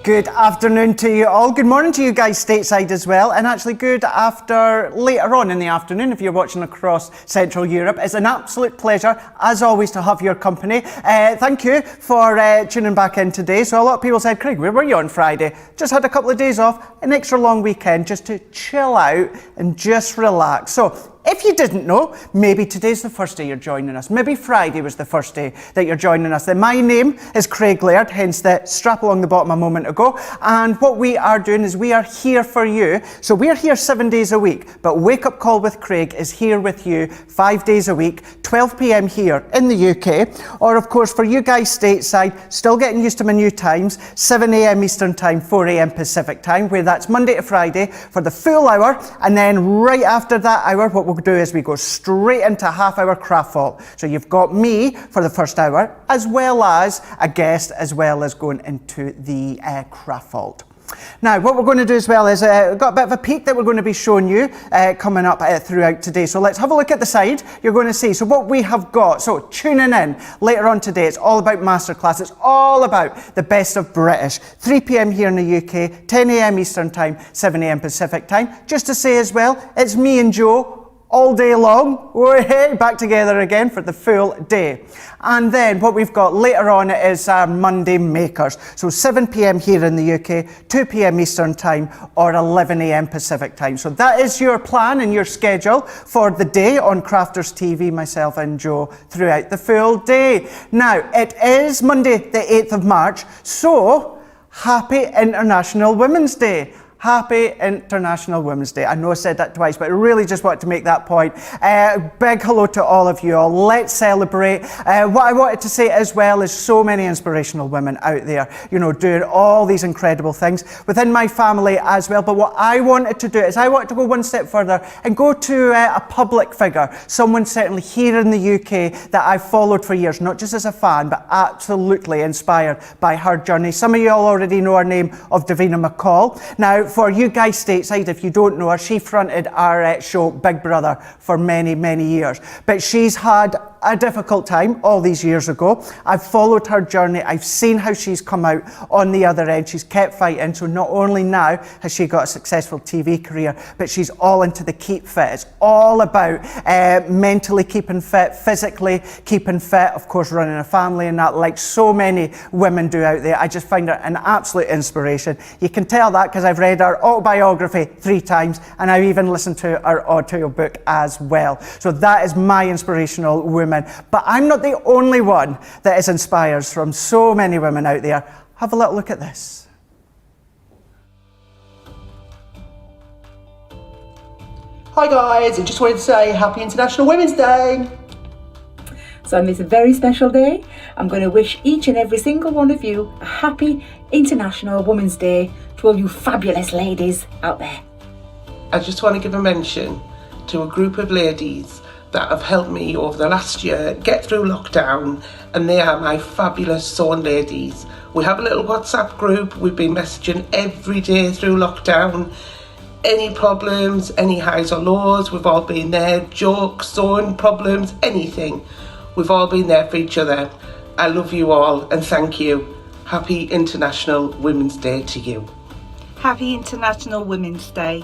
Good afternoon to you all. Good morning to you guys stateside as well, and actually good after later on in the afternoon if you're watching across Central Europe. It's an absolute pleasure, as always, to have your company. Thank you for tuning back in today. So a lot of people said, Craig, where were you on Friday? Just had a couple of days off, an extra long weekend just to chill out and just relax. So if you didn't know, maybe today's the first day you're joining us. Maybe Friday was the first day that you're joining us. Then my name is Craig Laird, hence the strap along the bottom a moment ago. And what we are doing is we are here for you. So we're here 7 days a week, but Wake Up Call with Craig is here with you 5 days a week, 12 p.m. here in the UK. Or of course, for you guys stateside, still getting used to my new times, 7 a.m. Eastern Time, 4 a.m. Pacific Time, where that's Monday to Friday for the full hour. And then right after that hour, what we'll do is we go straight into half-hour craft vault. So you've got me for the first hour, as well as a guest, as well as going into the craft vault. Now, what we're going to do as well is we've got a bit of a peek that we're going to be showing you coming up throughout today. So let's have a look at the side. You're going to see. So what we have got, so tuning in later on today, it's all about masterclass. It's all about the best of British. 3 p.m. here in the UK, 10 a.m. Eastern Time, 7 a.m. Pacific Time. Just to say as well, it's me and Joe all day long. We're back together again for the full day. And then what we've got later on is our Monday Makers. So 7 p.m. here in the UK, 2 p.m. Eastern Time, or 11 a.m. Pacific Time. So that is your plan and your schedule for the day on Crafters TV, myself and Joe, throughout the full day. Now, it is Monday the 8th of March, so happy International Women's Day. Happy International Women's Day. I know I said that twice, but I really just wanted to make that point. Big hello to all of you all. Let's celebrate. What I wanted to say as well is so many inspirational women out there, you know, doing all these incredible things within my family as well. But what I wanted to do is I wanted to go one step further and go to a public figure, someone certainly here in the UK that I've followed for years, not just as a fan, but absolutely inspired by her journey. Some of you all already know her name of Davina McCall. Now, for you guys stateside, if you don't know her, she fronted our show Big Brother for many, many years. But she's had a difficult time all these years ago. I've followed her journey. I've seen how she's come out on the other end. She's kept fighting. So not only now has she got a successful TV career, but she's all into the keep fit. It's all about mentally keeping fit, physically keeping fit, of course, running a family and that, like so many women do out there. I just find her an absolute inspiration. You can tell that because I've read her autobiography 3 times and I've even listened to her audio book as well. So that is my inspirational woman. But I'm not the only one that is inspired from so many women out there. Have a little look at this. Hi guys, I just wanted to say Happy International Women's Day. So on this very special day, I'm going to wish each and every single one of you a happy International Women's Day to all you fabulous ladies out there. I just want to give a mention to a group of ladies that have helped me over the last year get through lockdown, and they are my fabulous Sewing Ladies. We have a little WhatsApp group. We've been messaging every day through lockdown. Any problems, any highs or lows, we've all been there. Jokes, sewing problems, anything. We've all been there for each other. I love you all and thank you. Happy International Women's Day to you. Happy International Women's Day.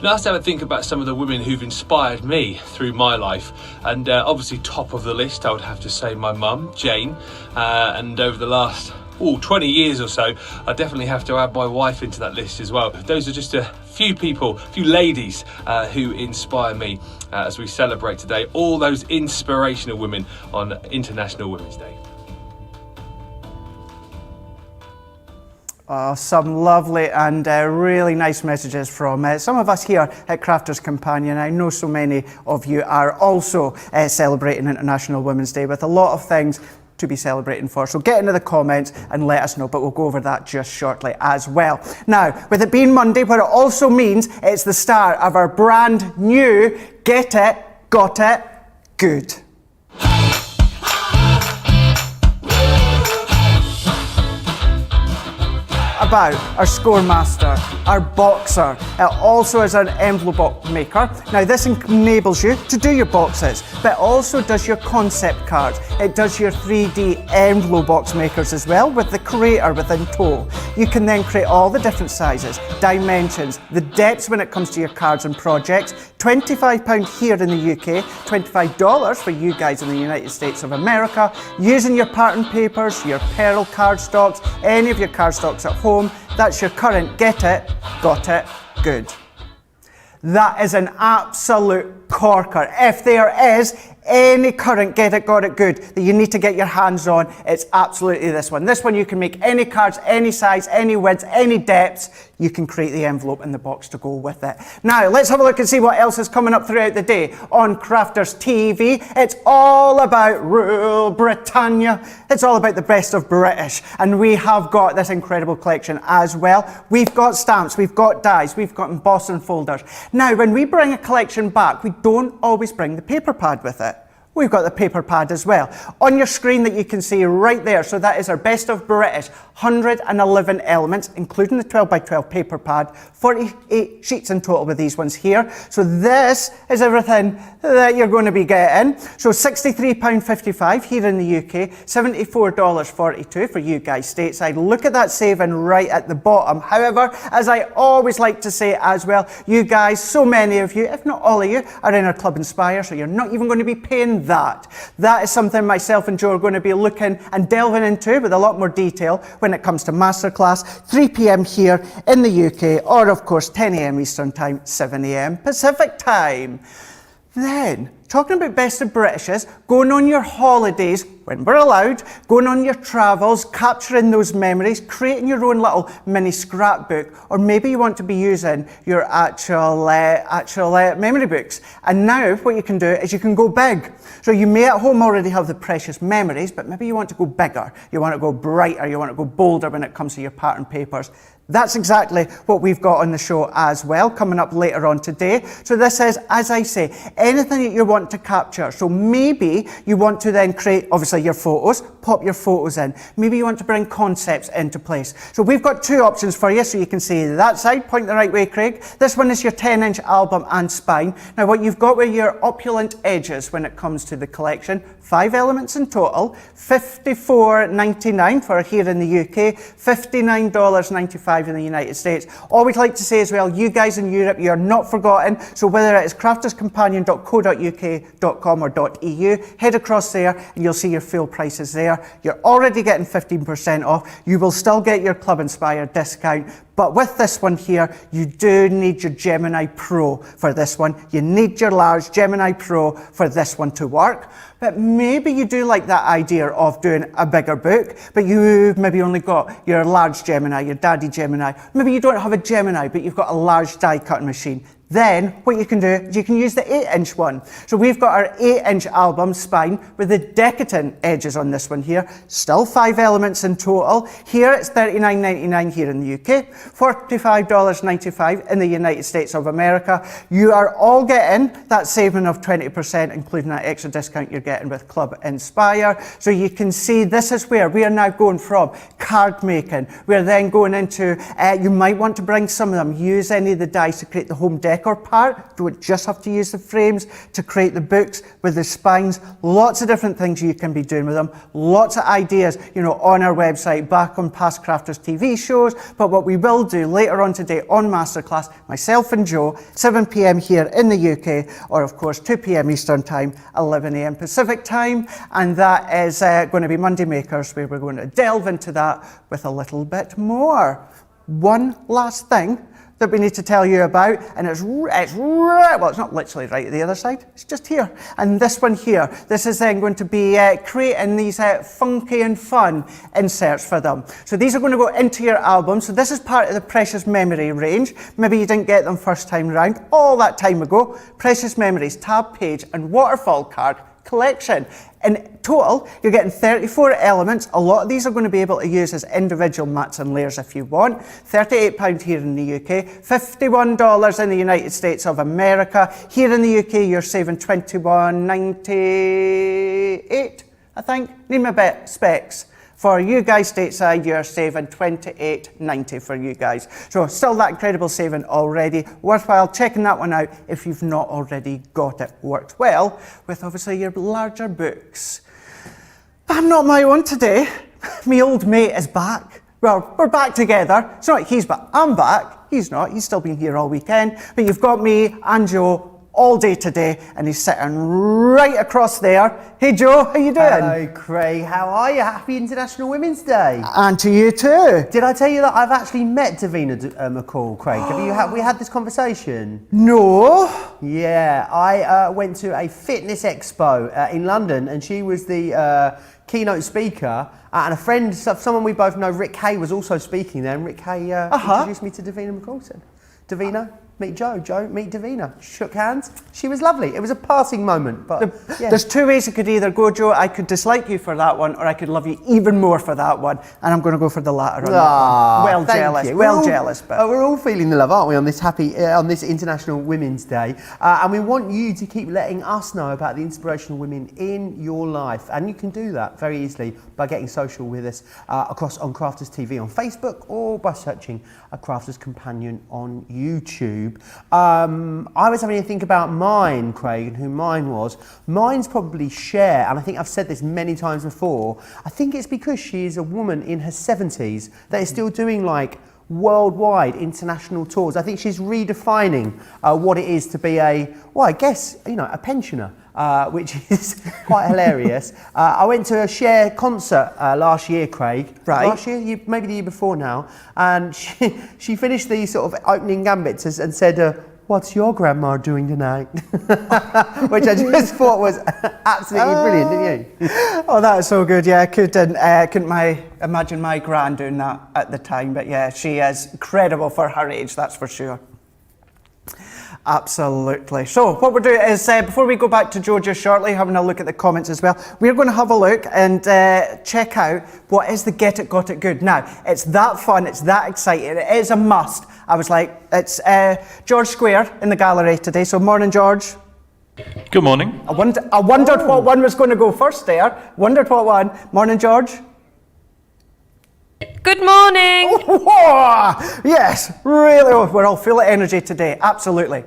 Nice to have a think about some of the women who've inspired me through my life, and obviously top of the list I would have to say my mum, Jane, and over the last 20 years or so I definitely have to add my wife into that list as well. Those are just a few people, a few ladies who inspire me as we celebrate today all those inspirational women on International Women's Day. Some lovely and really nice messages from some of us here at Crafters Companion. I know so many of you are also celebrating International Women's Day with a lot of things to be celebrating for. So get into the comments and let us know, but we'll go over that just shortly as well. Now, with it being Monday, what it also means it's the start of our brand new Get It, Got It, Good. about our Scoremaster, our Boxer. It also is an envelope maker. Now this enables you to do your boxes, but it also does your concept cards. It does your 3D envelope box makers as well with the creator within tow. You can then create all the different sizes, dimensions, the depths when it comes to your cards and projects. £25 here in the UK, $25 for you guys in the United States of America. Using your pattern papers, your Pearl cardstocks, any of your cardstocks at home, that's your current get it, got it, good. That is an absolute corker. If there is any current get it, got it good that you need to get your hands on, it's absolutely this one. This one you can make any cards, any size, any width, any depths. You can create the envelope and the box to go with it. Now, let's have a look and see what else is coming up throughout the day on Crafters TV. It's all about Rule Britannia. It's all about the best of British. And we have got this incredible collection as well. We've got stamps, we've got dies, we've got embossing folders. Now, when we bring a collection back, we don't always bring the paper pad with it. We've got the paper pad as well. On your screen that you can see right there, so that is our best of British, 111 elements, including the 12 by 12 paper pad, 48 sheets in total with these ones here. So this is everything that you're going to be getting. So £63.55 here in the UK, $74.42 for you guys stateside. Look at that saving right at the bottom. However, as I always like to say as well, you guys, so many of you, if not all of you, are in our Club Inspire, so you're not even going to be paying that. That is something myself and Joe are going to be looking and delving into with a lot more detail when it comes to Masterclass, 3 p.m. here in the UK, or of course 10 a.m. Eastern Time, 7 a.m. Pacific Time. Then, talking about best of Britishes, going on your holidays, when we're allowed, going on your travels, capturing those memories, creating your own little mini scrapbook, or maybe you want to be using your actual memory books. And now what you can do is you can go big. So you may at home already have the precious memories, but maybe you want to go bigger, you want to go brighter, you want to go bolder when it comes to your pattern papers. That's exactly what we've got on the show as well, coming up later on today. So this is, as I say, anything that you want to capture. So maybe you want to then create, obviously, your photos, pop your photos in. Maybe you want to bring concepts into place. So we've got two options for you, so you can see that side, point the right way, Craig. This one is your 10-inch album and spine. Now what you've got with your opulent edges when it comes to the collection, 5 elements in total, $54.99 for here in the UK, $59.95 in the United States. Always like to say as well, you guys in Europe, you're not forgotten. So whether it is crafterscompanion.co.uk.com or .eu, head across there and you'll see your full prices there. You're already getting 15% off. You will still get your Club Inspire discount. But with this one here, you do need your Gemini Pro for this one. You need your large Gemini Pro for this one to work. But maybe you do like that idea of doing a bigger book, but you maybe only got your large Gemini, your daddy Gemini. Maybe you don't have a Gemini, but you've got a large die cutting machine. Then what you can do is you can use the 8-inch one. So we've got our 8-inch album spine with the decadent edges on this one here. Still 5 elements in total. Here it's $39.99 here in the UK, $45.95 in the United States of America. You are all getting that saving of 20%, including that extra discount you're getting with Club Inspire. So you can see this is where we are now going from card making. We're then going into, you might want to bring some of them, use any of the dies to create the home decor part. Don't just have to use the frames to create the books with the spines. Lots of different things you can be doing with them. Lots of ideas, you know, on our website, back on past Crafters TV shows. But what we will do later on today on Masterclass, myself and Joe, 7 p.m. here in the UK, or of course 2 p.m. Eastern Time, 11 a.m. Pacific Time. And that is going to be Monday Makers, where we're going to delve into that with a little bit more. One last thing that we need to tell you about, and it's well, it's not literally right at the other side, it's just here. And this one here, this is then going to be creating these funky and fun inserts for them. So these are going to go into your album. So this is part of the Precious Memory range. Maybe you didn't get them first time round, all that time ago. Precious Memories, tab page and waterfall card collection. In total, you're getting 34 elements. A lot of these are going to be able to use as individual mats and layers if you want. £38 here in the UK, $51 in the United States of America. Here in the UK, you're saving $21.98, I think. Need my specs. For you guys stateside, you're saving $28.90 for you guys. So still that incredible saving already. Worthwhile checking that one out if you've not already got it. Worked well with obviously your larger books. But I'm not my own today. My old mate is back. Well, we're back together. It's not like he's back, I'm back. He's not, he's still been here all weekend. But you've got me and Joe all day today, and he's sitting right across there. Hey Joe, how you doing? Hello Craig, how are you? Happy International Women's Day. And to you too. Did I tell you that I've actually met Davina McCall, Craig? Have we had this conversation? No. Yeah, I went to a fitness expo in London, and she was the keynote speaker, and a friend, someone we both know, Rick Hay, was also speaking there, and Rick Hay introduced me to Davina McCall. Said, Davina, meet Joe. Joe, meet Davina. Shook hands. She was lovely. It was a passing moment, but yeah. There's two ways it could either go, Joe. I could dislike you for that one, or I could love you even more for that one, and I'm going to go for the latter on that one. Well jealous. You. Well jealous, but we're all feeling the love, aren't we, on this on this International Women's Day? And we want you to keep letting us know about the inspirational women in your life, and you can do that very easily by getting social with us on Crafters TV on Facebook, or by searching a Crafters Companion on YouTube. I was having to think about mine, Craig, and who mine was. Mine's probably Cher, and I think I've said this many times before. I think it's because she is a woman in her 70s that is still doing like worldwide international tours. I think she's redefining what it is to be a pensioner. Which is quite hilarious. I went to a Cher concert last year, Craig. Right. Last year, maybe the year before now. And she finished the sort of opening gambits and said, what's your grandma doing tonight? Which I just thought was absolutely brilliant, didn't you? Oh, that's so good. Yeah, I couldn't imagine my gran doing that at the time. But yeah, she is incredible for her age, that's for sure. Absolutely. So what we're doing is, before we go back to Joe just shortly, having a look at the comments as well, we're going to have a look and check out what is the Get It, Got It Good. Now, it's that fun, it's that exciting, it is a must. I was like, it's George Square in the gallery today, so morning, George. Good morning. I wondered what one was going to go first there. Wondered what one. Morning, George. Good morning. Oh, yes, really. Oh, we're all full of energy today. Absolutely.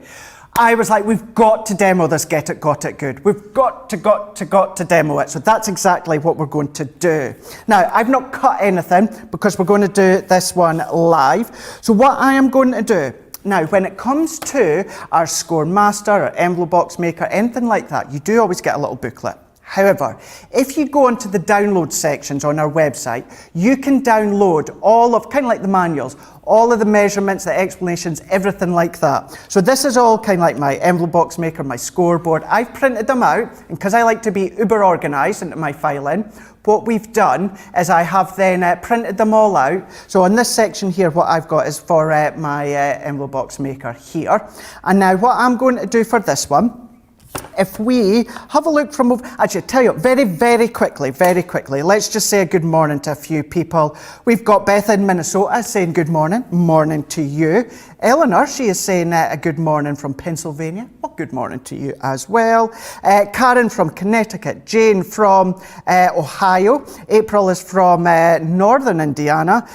I was like, we've got to demo this Get It, Got It Good. We've got to demo it. So that's exactly what we're going to do. Now, I've not cut anything because we're going to do this one live. So what I am going to do, now, when it comes to our Score Master, our envelope box maker, anything like that, you do always get a little booklet. However, if you go onto the download sections on our website, you can download all of, kind of like the manuals, all of the measurements, the explanations, everything like that. So this is all kind of like my envelope box maker, my scoreboard. I've printed them out, and because I like to be uber organised into my filing, what we've done is I have then printed them all out. So on this section here, what I've got is for my envelope box maker here. And now what I'm going to do for this one, if we have a look from over, actually, tell you, very quickly, let's just say a good morning to a few people. We've got Beth in Minnesota saying good morning. Morning to you. Eleanor, she is saying a good morning from Pennsylvania. Well, good morning to you as well. Karen from Connecticut. Jane from Ohio. April is from Northern Indiana.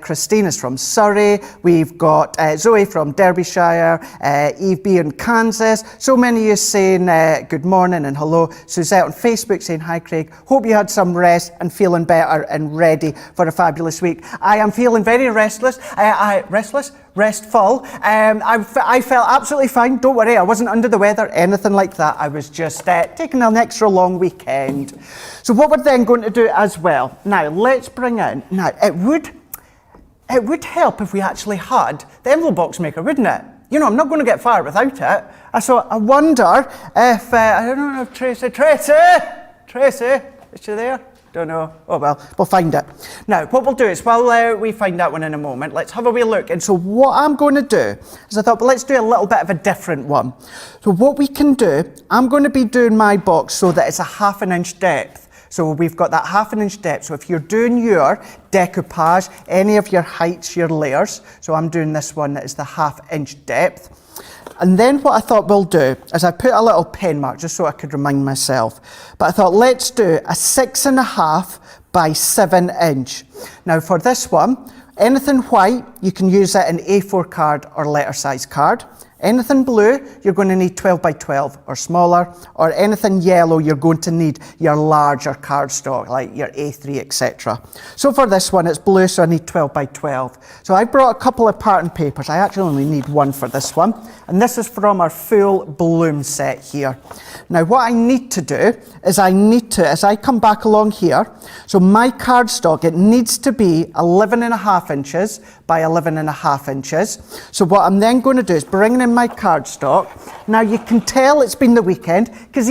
Christine is from Surrey. We've got Zoe from Derbyshire. Eve B in Kansas. So many of you saying good morning and hello. Suzette on Facebook saying hi, Craig. Hope you had some rest and feeling better and ready for a fabulous week. I am feeling very restless. Restful. I felt absolutely fine. Don't worry, I wasn't under the weather, anything like that. I was just taking an extra long weekend. So what we're then going to do as well, now let's bring in, now it would help if we actually had the envelope box maker, wouldn't it? You know, I'm not going to get far without it. So I wonder if, I don't know if Tracy, is she there? Don't know. Oh well, we'll find it. Now, what we'll do is, while we find that one in a moment, let's have a wee look. And so what I'm going to do is I thought, well, let's do a little bit of a different one. So what we can do, I'm going to be doing my box so that it's a 1/2 inch depth. So we've got that 1/2 inch depth. So if you're doing your decoupage, any of your heights, your layers, so I'm doing this one that is the 1/2 inch depth. And then what I thought we'll do is I put a little pen mark just so I could remind myself. But I thought let's do a 6.5 by 7 inch. Now for this one, anything white, you can use it in A4 card or letter size card. Anything blue, you're going to need 12 by 12 or smaller, or anything yellow, you're going to need your larger cardstock, like your A3, etc. So for this one, it's blue, so I need 12 by 12. So I brought a couple of pattern papers. I actually only need one for this one, and this is from our full bloom set here. Now what I need to do is as I come back along here, so my cardstock, it needs to be 11.5 inches by 11.5 inches. So what I'm then going to do is bring in my cardstock. Now you can tell it's been the weekend, because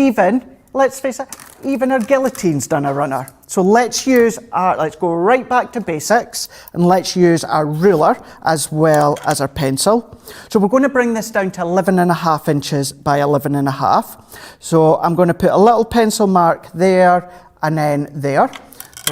let's face it, even our guillotine's done a runner. So let's go right back to basics, and let's use our ruler as well as our pencil. So we're going to bring this down to 11.5 inches by 11.5. So I'm going to put a little pencil mark there and then there.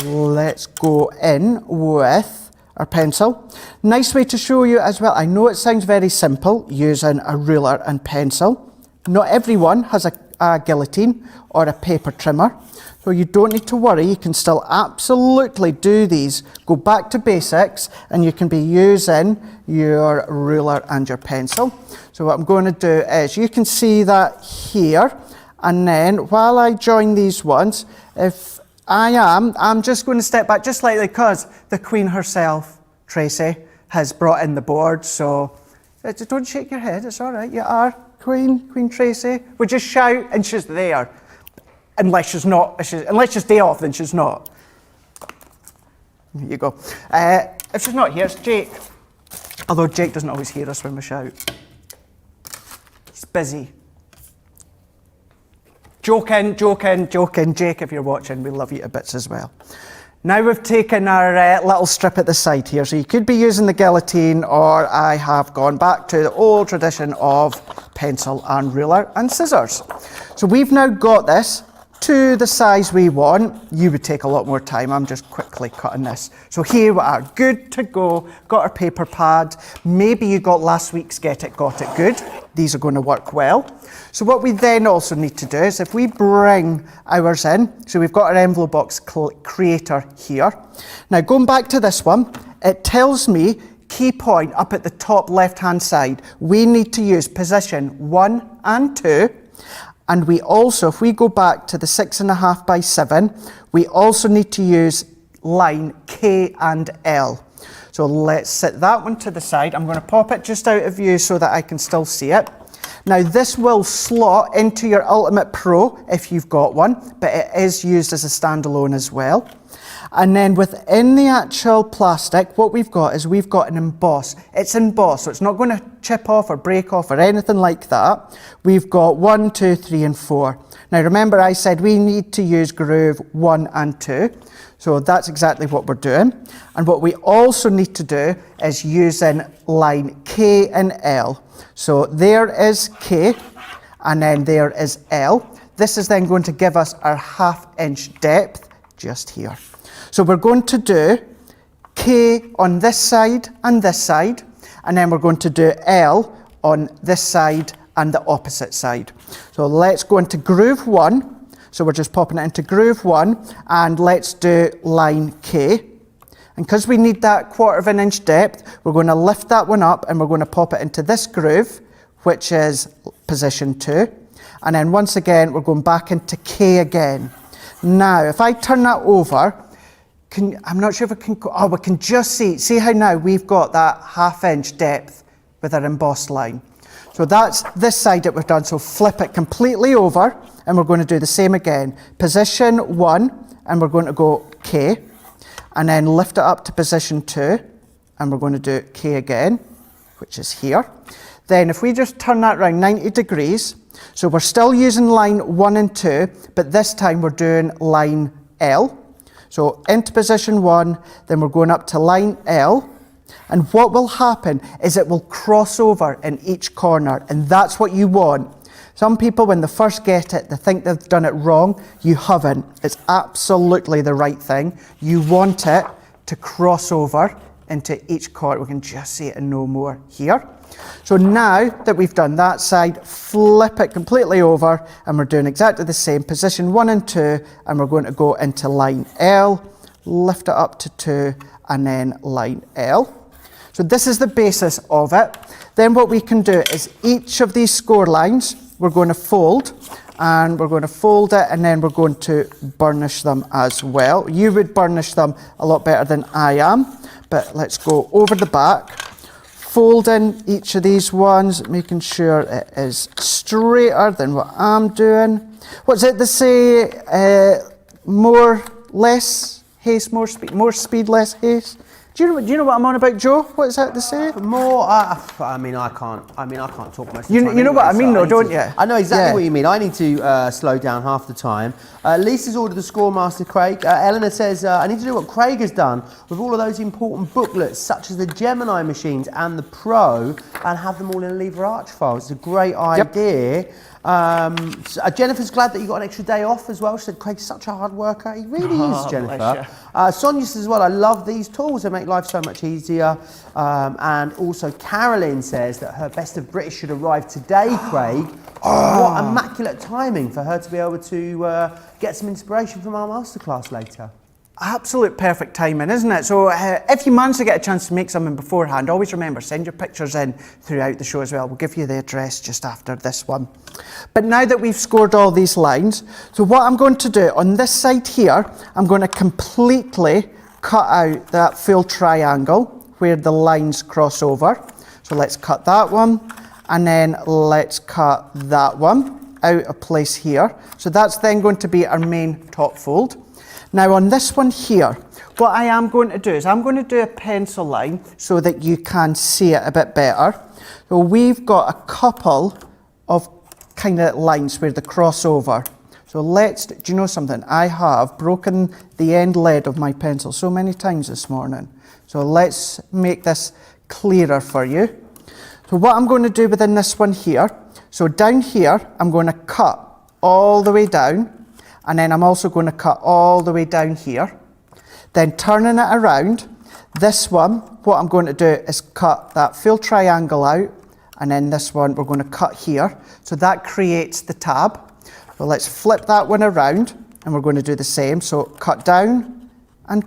Let's go in with our pencil. Nice way to show you as well. I know it sounds very simple using a ruler and pencil. Not everyone has a guillotine or a paper trimmer, so you don't need to worry. You can still absolutely do these. Go back to basics, and you can be using your ruler and your pencil. So what I'm going to do is, you can see that here, and then while I join these ones, I'm just going to step back just slightly, because the Queen herself, Tracy, has brought in the board. So don't shake your head, it's all right. You are Queen Tracy. We just shout and she's there. Unless she's not, unless she's day off, then she's not. Here you go. If she's not here, it's Jake. Although Jake doesn't always hear us when we shout. He's busy. Joking. Jake, if you're watching, we love you to bits as well. Now we've taken our little strip at the side here, so you could be using the guillotine, or I have gone back to the old tradition of pencil and ruler and scissors. So we've now got this to the size we want. You would take a lot more time. I'm just quickly cutting this. So here we are, good to go. Got our paper pad. Maybe you got last week's Get It, Got It Good. These are going to work well. So what we then also need to do is, if we bring ours in, so we've got our envelope box creator here. Now going back to this one, it tells me key point up at the top left hand side. We need to use position 1 and 2. And we also, if we go back to the 6.5 by 7, we also need to use line K and L. So let's set that one to the side. I'm going to pop it just out of view so that I can still see it. Now this will slot into your Ultimate Pro if you've got one, but it is used as a standalone as well. And then within the actual plastic, what we've got is we've got an emboss. It's embossed, so it's not going to chip off or break off or anything like that. We've got 1, 2, 3 and 4. Now remember, I said we need to use groove 1 and 2. So that's exactly what we're doing. And what we also need to do is using line K and L. So there is K, and then there is L. This is then going to give us our 1/2 inch depth just here. So we're going to do K on this side, and then we're going to do L on this side and the opposite side. So let's go into groove 1. So we're just popping it into groove 1, and let's do line K. And because we need that 1/4 inch depth, we're going to lift that one up, and we're going to pop it into this groove, which is position 2. And then once again, we're going back into K again. Now, if I turn that over, I'm not sure if it can, we can just see how now we've got that 1/2 inch depth with our embossed line. So that's this side that we've done. So flip it completely over, and we're going to do the same again. Position 1, and we're going to go K, and then lift it up to position 2, and we're going to do K again, which is here. Then if we just turn that around 90 degrees, so we're still using line 1 and 2, but this time we're doing line L. So into position 1, then we're going up to line L. And what will happen is it will cross over in each corner, and that's what you want. Some people, when they first get it, they think they've done it wrong. You haven't. It's absolutely the right thing. You want it to cross over into each corner. We can just see it and no more here. So now that we've done that side, flip it completely over, and we're doing exactly the same. Position 1 and 2, and we're going to go into line L, lift it up to 2, and then line L. So this is the basis of it. Then what we can do is each of these score lines, we're going to fold, and we're going to fold it, and then we're going to burnish them as well. You would burnish them a lot better than I am, but let's go over the back, fold in each of these ones, making sure it is straighter than what I'm doing. What's it they say? More, less haste, more speed, less haste. Do you know what I'm on about, Joe? What is that to say? More, I mean, I can't talk most of the time. You know what I mean, though, don't you? you? I know exactly Yeah. what you mean. I need to slow down half the time. Lisa's ordered the Scoremaster, Craig. Eleanor says, I need to do what Craig has done with all of those important booklets, such as the Gemini machines and the Pro, and have them all in a lever arch file. It's a great idea. Jennifer's glad that you got an extra day off as well. She said, Craig's such a hard worker. He really is, Jennifer. Sonia says as well, I love these tools. They make life so much easier. And also Carolyn says that her Best of British should arrive today, Craig. What immaculate timing for her to be able to get some inspiration from our masterclass later. Absolute perfect timing, isn't it? So if you manage to get a chance to make something beforehand, always remember, send your pictures in throughout the show as well. We'll give you the address just after this one. But now that we've scored all these lines, so what I'm going to do on this side here, I'm going to completely cut out that full triangle where the lines cross over. So let's cut that one, and then let's cut that one out of place here. So that's then going to be our main top fold. Now on this one here, what I am going to do is I'm going to do a pencil line so that you can see it a bit better. So we've got a couple of kind of lines where they cross over. So do you know something? I have broken the end lead of my pencil so many times this morning. So let's make this clearer for you. So what I'm going to do within this one here, so down here, I'm going to cut all the way down. And then I'm also going to cut all the way down here. Then turning it around, this one, what I'm going to do is cut that full triangle out, and then this one we're going to cut here. So that creates the tab. So let's flip that one around, and we're going to do the same. So cut down, and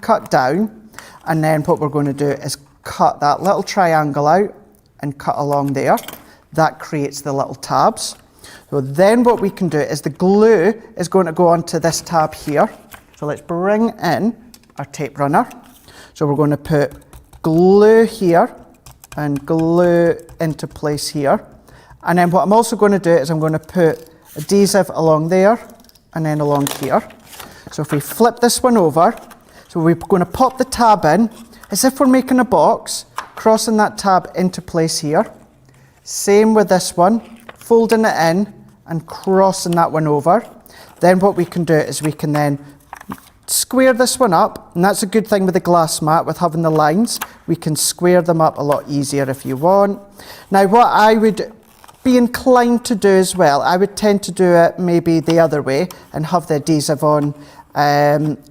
then what we're going to do is cut that little triangle out, and cut along there. That creates the little tabs. So then what we can do is the glue is going to go onto this tab here. So let's bring in our tape runner. So we're going to put glue here and glue into place here. And then what I'm also going to do is I'm going to put adhesive along there and then along here. So if we flip this one over, so we're going to pop the tab in as if we're making a box, crossing that tab into place here. Same with this one, folding it in and crossing that one over. Then what we can do is we can then square this one up, and that's a good thing with the glass mat, with having the lines. We can square them up a lot easier if you want. Now what I would be inclined to do as well, I would tend to do it maybe the other way and have the adhesive on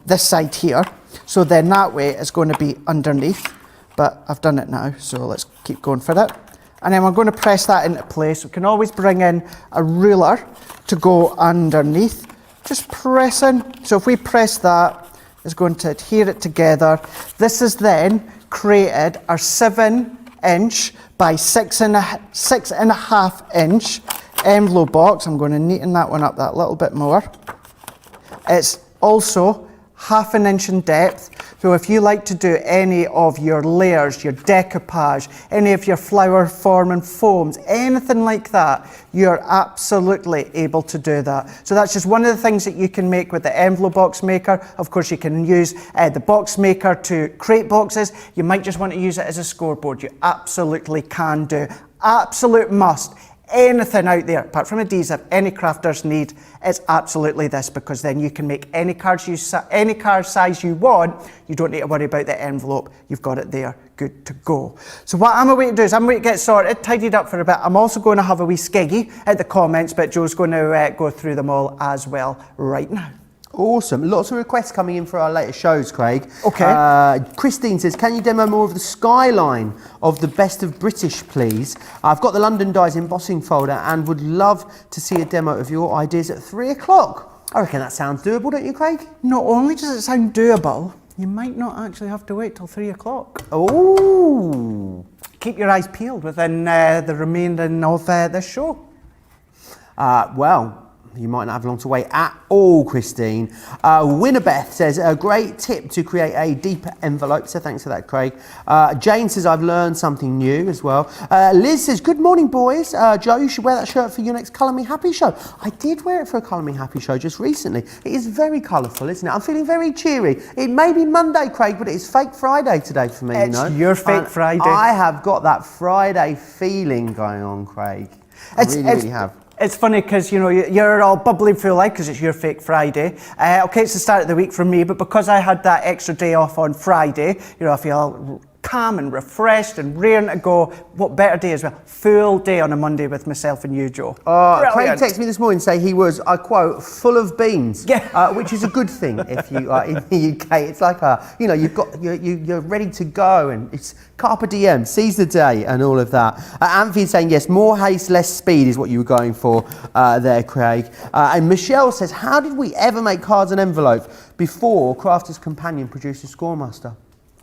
this side here. So then that way it's going to be underneath, but I've done it now, so let's keep going for that. And then we're going to press that into place. We can always bring in a ruler to go underneath. Just pressing. So if we press that, it's going to adhere it together. This is then created our 7-inch by 6.5 inch envelope box. I'm going to neaten that one up that little bit more. It's also 1/2 inch in depth. So if you like to do any of your layers, your decoupage, any of your flower forming foams, anything like that, you're absolutely able to do that. So that's just one of the things that you can make with the envelope box maker. Of course, you can use the box maker to create boxes. You might just want to use it as a scoreboard. You absolutely can do. Absolute must. Anything out there, apart from adhesive, any crafters need, it's absolutely this, because then you can make any card size you want. You don't need to worry about the envelope. You've got it there, good to go. So what I'm going to do is I'm going to get sorted, tidied up for a bit. I'm also going to have a wee skeggy at the comments, but Joe's going to go through them all as well right now. Awesome. Lots of requests coming in for our later shows, Craig. Okay. Christine says, can you demo more of the skyline of the Best of British, please? I've got the London Dyes embossing folder and would love to see a demo of your ideas at 3 o'clock. I reckon that sounds doable, don't you, Craig? Not only does it sound doable, You might not actually have to wait till 3 o'clock. Oh. Keep your eyes peeled within the remaining of this show. Well, you might not have long to wait at all, Christine. Winnerbeth says, a great tip to create a deeper envelope. So thanks for that, Craig. Jane says, I've learned something new as well. Liz says, good morning, boys. Joe, you should wear that shirt for your next Colour Me Happy show. I did wear it for a Colour Me Happy show just recently. It is very colourful, isn't it? I'm feeling very cheery. It may be Monday, Craig, but it's Fake Friday today for me, It's your Fake Friday. I have got that Friday feeling going on, Craig. I really have. It's funny because, you know, you're all bubbling full of because it's your Fake Friday. Okay, it's the start of the week for me, but because I had that extra day off on Friday, you know, I feel calm and refreshed and raring to go. What better day as well? Full day on a Monday with myself and you, Joe. Craig texted me this morning to say he was, I quote, full of beans, which is a good thing if you are in the UK. It's like you know, you're ready to go and it's carpe diem, seize the day and all of that. Anthony's saying yes, more haste, less speed is what you were going for there, Craig. And Michelle says, how did we ever make cards and envelopes before Crafter's Companion produced a Scoremaster?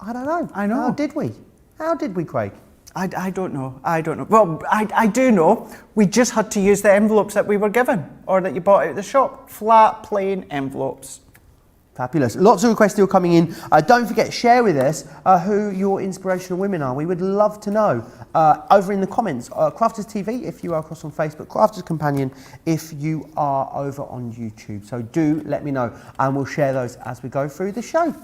I don't know. I know. How did we? How did we, Craig? I don't know. I don't know. Well, I do know. We just had to use the envelopes that we were given or that you bought out of the shop. Flat, plain envelopes. Fabulous. Lots of requests still coming in. Don't forget, share with us who your inspirational women are. We would love to know. Over in the comments, Crafters TV if you are across on Facebook, Crafters Companion if you are over on YouTube. So do let me know and we'll share those as we go through the show.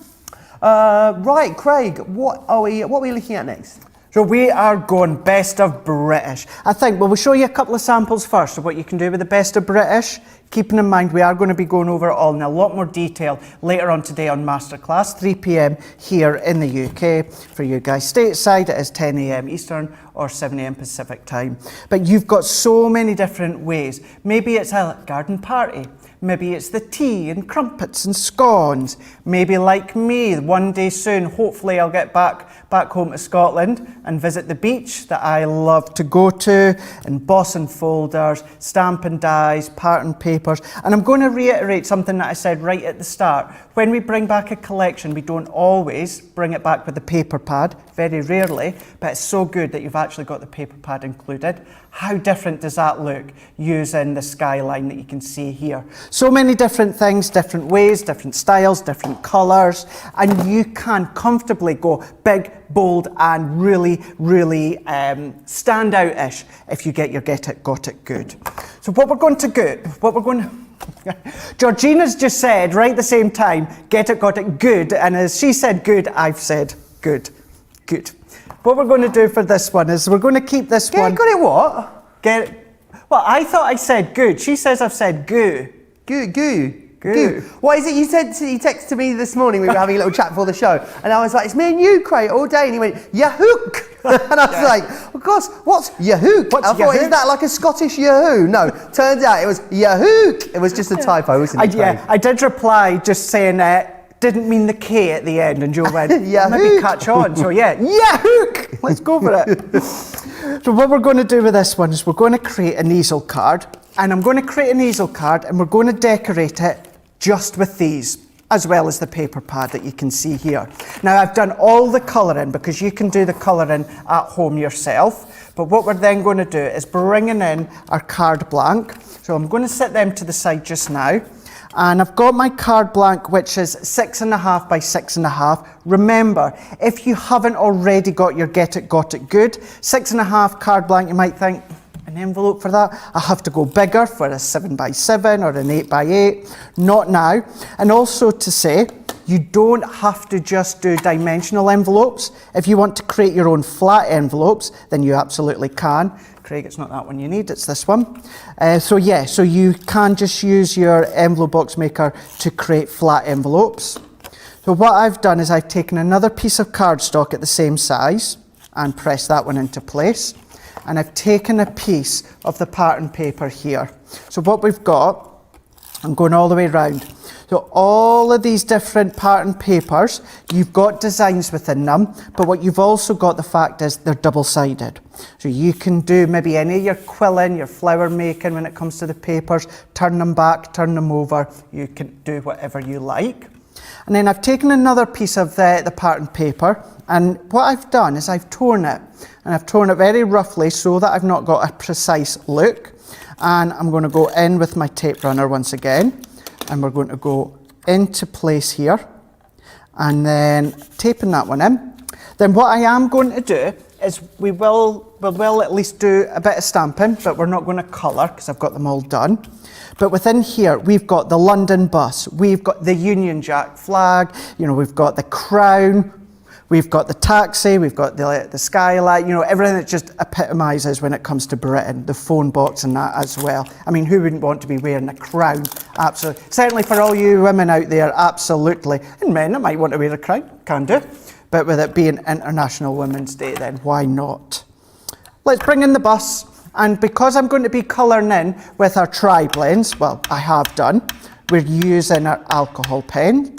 Right, Craig, what are we looking at next? So we are going Best of British. I think, well, we'll show you a couple of samples first of what you can do with the Best of British. Keeping in mind, we are going to be going over it all in a lot more detail later on today on Masterclass, 3 p.m. here in the UK. For you guys stateside, it is 10 a.m. Eastern or 7 a.m. Pacific time. But you've got so many different ways. Maybe it's a garden party. Maybe it's the tea and crumpets and scones. Maybe like me, one day soon, hopefully I'll get back home to Scotland and visit the beach that I love to go to, and boss and folders, stamp and dies, pattern papers. And I'm going to reiterate something that I said right at the start. When we bring back a collection, we don't always bring it back with the paper pad, very rarely, but it's so good that you've actually got the paper pad included. How different does that look using the skyline that you can see here? So many different things, different ways, different styles, different colours, and you can comfortably go big, bold, and really, really stand out-ish if you get your Get It, Got It good. So what we're going to do, Georgina's just said right at the same time, Get It, Got It good, and as she said good, I've said good. Good. What we're going to do for this one is we're going to keep this one. Got it what? Get it. Well, I thought I said good. She says I've said goo. Goo. What is it you said? You texted me this morning. We were having a little chat before the show, and I was like, "It's me and you, Craig, all day." And he went, "Yahook," and I was like, "Of course, what's Yahook?" I thought, "Is that like a Scottish Yahoo?" No, turns out it was Yahook. It was just a typo, wasn't it? Yeah, I did reply just saying didn't mean the K at the end, and Joe went, maybe catch on. So yeah, Yahook. Let's go for it. So what we're going to do with this one is we're going to create an easel card, and I'm going to create an easel card, and we're going to decorate it just with these, as well as the paper pad that you can see here. Now I've done all the colouring because you can do the colouring at home yourself, but what we're then going to do is bringing in our card blank. So I'm going to set them to the side just now, and I've got my card blank, which is 6.5 by 6.5. Remember, if you haven't already got your Get It, Got It good 6.5 card blank, you might think, an envelope for that, I have to go bigger for a 7 by 7 or an 8 by 8. Not now. And also to say, you don't have to just do dimensional envelopes. If you want to create your own flat envelopes, then you absolutely can. Craig, it's not that one you need, it's this one. So you can just use your envelope box maker to create flat envelopes. So what I've done is I've taken another piece of cardstock at the same size and pressed that one into place. And I've taken a piece of the pattern paper here. So what we've got, I'm going all the way around. So all of these different pattern papers, you've got designs within them, but what you've also got, the fact is they're double-sided. So you can do maybe any of your quilling, your flower making when it comes to the papers, turn them back, turn them over, you can do whatever you like. And then I've taken another piece of the pattern paper, and what I've done is I've torn it, and I've torn it very roughly so that I've not got a precise look. And I'm going to go in with my tape runner once again, and we're going to go into place here, and then taping that one in. Then what I am going to do is we will at least do a bit of stamping, but we're not going to colour because I've got them all done. But within here, we've got the London bus, we've got the Union Jack flag, you know, we've got the crown, we've got the taxi, we've got the skylight, you know, everything that just epitomises when it comes to Britain, the phone box and that as well. I mean, who wouldn't want to be wearing a crown? Absolutely. Certainly for all you women out there, absolutely. And men that might want to wear a crown, can do. But with it being International Women's Day, then why not? Let's bring in the bus. And because I'm going to be colouring in with our tri-blends, well, I have done, we're using our alcohol pen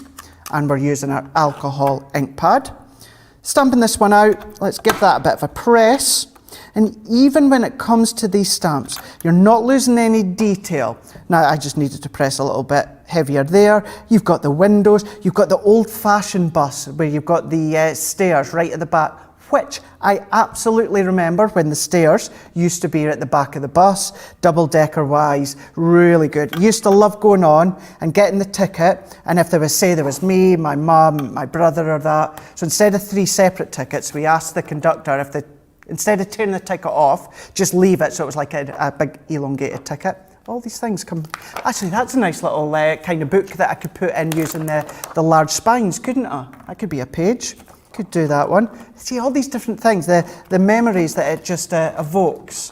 and we're using our alcohol ink pad. Stamping this one out, let's give that a bit of a press. And even when it comes to these stamps, you're not losing any detail. Now, I just needed to press a little bit heavier there. You've got the windows, you've got the old-fashioned bus where you've got the stairs right at the back, which I absolutely remember when the stairs used to be at the back of the bus, double-decker wise, really good. Used to love going on and getting the ticket, and if there was me, my mum, my brother or that, so instead of 3 separate tickets, we asked the conductor if instead of turning the ticket off, just leave it so it was like a big elongated ticket. All these things come. Actually, that's a nice little kind of book that I could put in using the large spines, couldn't I? That could be a page. Could do that one. See all these different things, the memories that it just evokes.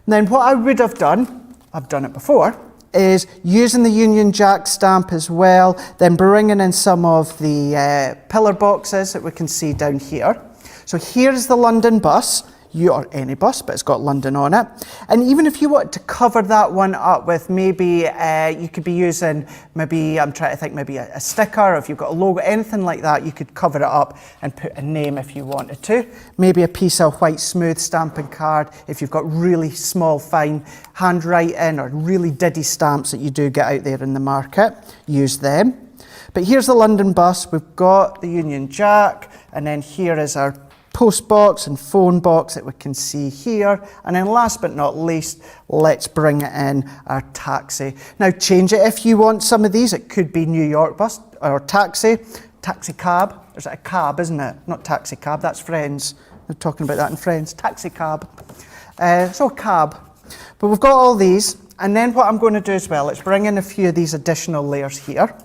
And then what I would have done, I've done it before, is using the Union Jack stamp as well, then bringing in some of the pillar boxes that we can see down here. So here's the London bus, or any bus, but it's got London on it. And even if you want to cover that one up with maybe, you could be using, maybe, I'm trying to think, maybe a sticker, or if you've got a logo, anything like that, you could cover it up and put a name if you wanted to. Maybe a piece of white smooth stamping card, if you've got really small, fine handwriting or really diddy stamps that you do get out there in the market, use them. But here's the London bus, we've got the Union Jack, and then here is our post box and phone box that we can see here. And then last but not least, let's bring it in our taxi. Now change it if you want some of these. It could be New York bus or taxi cab. There's a cab, isn't it? Not taxi cab, that's Friends. They're talking about that in Friends. Taxi cab. So cab. But we've got all these. And then what I'm going to do as well, let's bring in a few of these additional layers here.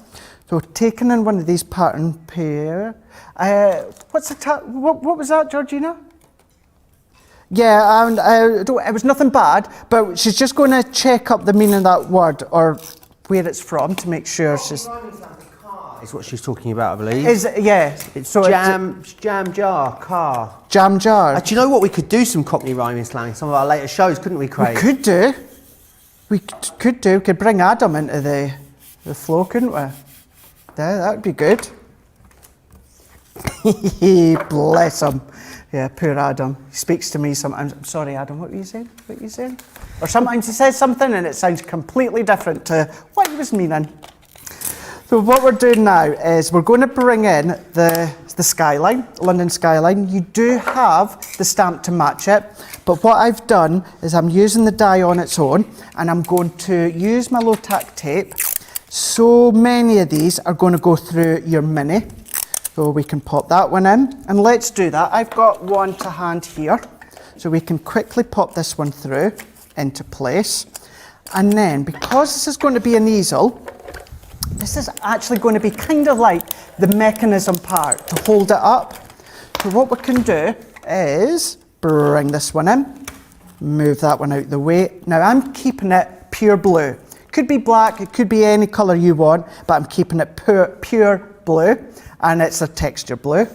So taking in one of these pattern pair. What was that, Georgina? Yeah, and it was nothing bad, but she's just going to check up the meaning of that word or where it's from to make sure she's. Is what she's talking about, I believe. Yeah. It's so jam jar, car. Jam jar. Do you know what? We could do some Cockney rhyming slang in some of our later shows, couldn't we, Craig? We could do. We could bring Adam into the flow, couldn't we? Yeah, that would be good. Bless him. Yeah, poor Adam. He speaks to me sometimes. I'm sorry, Adam, what were you saying? What were you saying? Or sometimes he says something and it sounds completely different to what he was meaning. So what we're doing now is we're going to bring in the skyline, London skyline. You do have the stamp to match it, but what I've done is I'm using the die on its own and I'm going to use my low tack tape. So many of these are going to go through your mini. So we can pop that one in, and let's do that. I've got one to hand here, so we can quickly pop this one through into place. And then, because this is going to be an easel, this is actually going to be kind of like the mechanism part to hold it up. So what we can do is bring this one in, move that one out the way. Now I'm keeping it pure blue. Could be black, it could be any colour you want, but I'm keeping it pure blue. And it's a texture blue.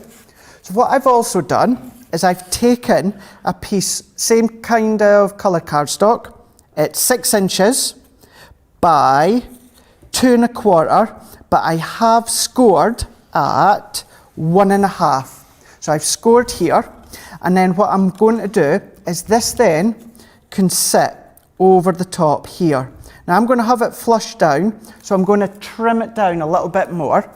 So what I've also done is I've taken a piece, same kind of colour cardstock. It's 6 inches by 2 1/4, but I have scored at 1.5. So I've scored here, and then what I'm going to do is this then can sit over the top here. Now I'm going to have it flush down, so I'm going to trim it down a little bit more.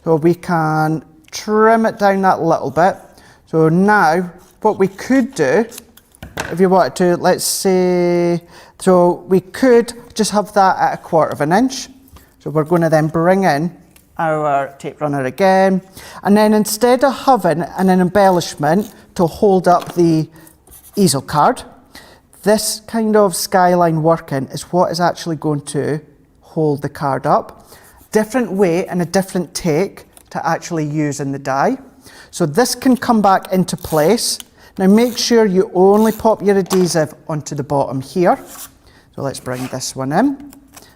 So we can trim it down that little bit. So now what we could do, if you wanted to, let's say, so we could just have that at 1/4 inch. So we're going to then bring in our tape runner again. And then instead of having an embellishment to hold up the easel card, this kind of skyline working is what is actually going to hold the card up. Different way and a different take to actually use in the die. So this can come back into place. Now make sure you only pop your adhesive onto the bottom here. So let's bring this one in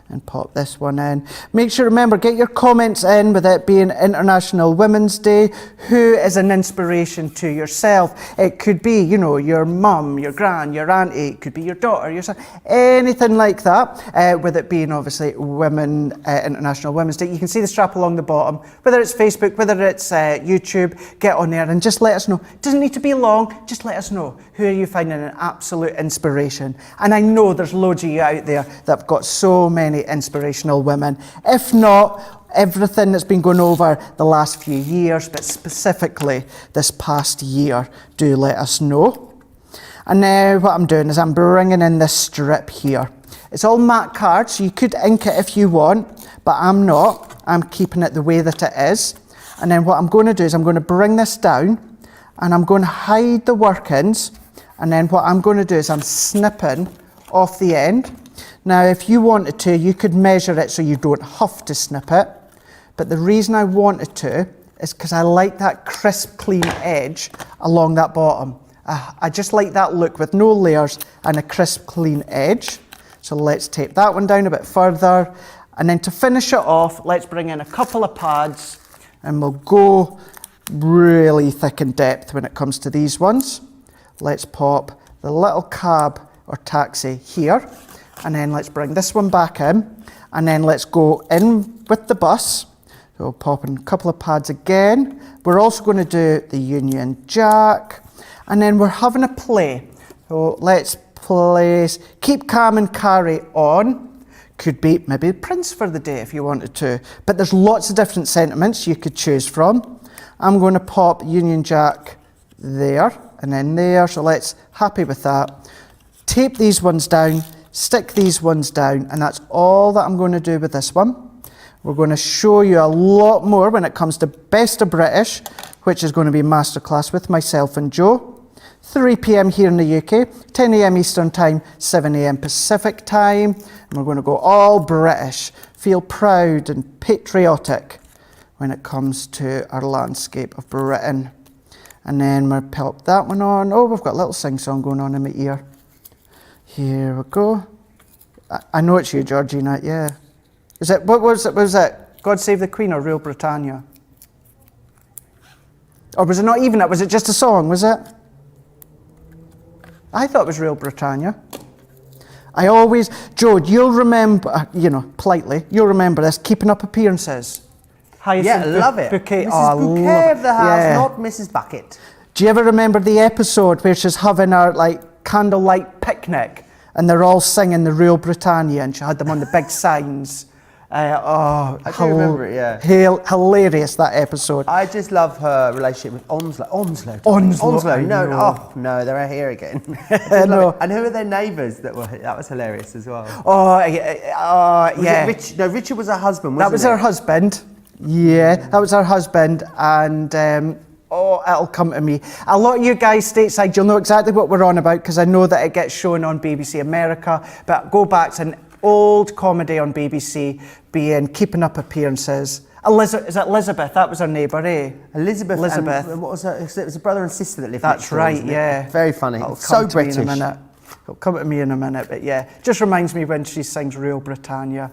and pop this one in. Make sure, remember, get your comments in with it being International Women's Day. Who is an inspiration to yourself? It could be, you know, your mum, your gran, your auntie, it could be your daughter, your son, anything like that, with it being obviously International Women's Day. You can see the strap along the bottom, whether it's Facebook, whether it's YouTube, get on there and just let us know. It doesn't need to be long, just let us know. Who are you finding an absolute inspiration? And I know there's loads of you out there that have got so many inspirational women. If not, everything that's been going over the last few years, but specifically this past year, do let us know. And now what I'm doing is I'm bringing in this strip here. It's all matte card, so you could ink it if you want, but I'm not. I'm keeping it the way that it is. And then what I'm going to do is I'm going to bring this down and I'm going to hide the workings. And then what I'm going to do is I'm snipping off the end. Now, if you wanted to, you could measure it so you don't have to snip it. But the reason I wanted to is because I like that crisp, clean edge along that bottom. I just like that look with no layers and a crisp, clean edge. So let's tape that one down a bit further. And then to finish it off, let's bring in a couple of pads and we'll go really thick in depth when it comes to these ones. Let's pop the little cab or taxi here. And then let's bring this one back in, and then let's go in with the bus. So we'll pop in a couple of pads again. We're also going to do the Union Jack, and then we're having a play. So let's place Keep Calm and Carry On. Could be maybe Prince for the day if you wanted to, but there's lots of different sentiments you could choose from. I'm going to pop Union Jack there, and then there, so let's, happy with that. Tape these ones down. Stick these ones down, and that's all that I'm going to do with this one. We're going to show you a lot more when it comes to Best of British, which is going to be masterclass with myself and Joe. 3 p.m. here in the UK, 10 a.m. Eastern Time, 7 a.m. Pacific Time. And we're going to go all British, feel proud and patriotic when it comes to our landscape of Britain. And then we'll pop that one on. Oh, we've got a little sing-song going on in my ear. Here we go. I know it's you, Georgina, yeah. Is it, what was it? God Save the Queen or Real Britannia? Or was it not even it? Was it just a song, was it? I thought it was Real Britannia. I always, Joe, you'll remember, you know, politely, you'll remember this, Keeping Up Appearances. Yeah, love it. Bouquet. Mrs. Bouquet of the house, yeah. not Mrs. Bucket. Do you ever remember the episode where she's having her, like, candlelight picnic and they're all singing the Real Britannia and she had them on the big signs? I do remember it, yeah. Hilarious, that episode. I just love her relationship with Onslow. Onslow, No, they're here again. No. And who are their neighbours? That was hilarious as well. Yeah. Richard was her husband, wasn't That was her husband. Yeah, that was her husband, and it'll come to me. A lot of you guys stateside, you'll know exactly what we're on about because I know that it gets shown on BBC America, but go back to an old comedy on BBC being Keeping Up Appearances. Is it Elizabeth? That was her neighbour, eh? Elizabeth. And what was her? It was a brother and sister that lived That's next door, right, wasn't it? yeah. Very funny. So British. It'll come to me in a minute, but yeah. Just reminds me when she sings Real Britannia.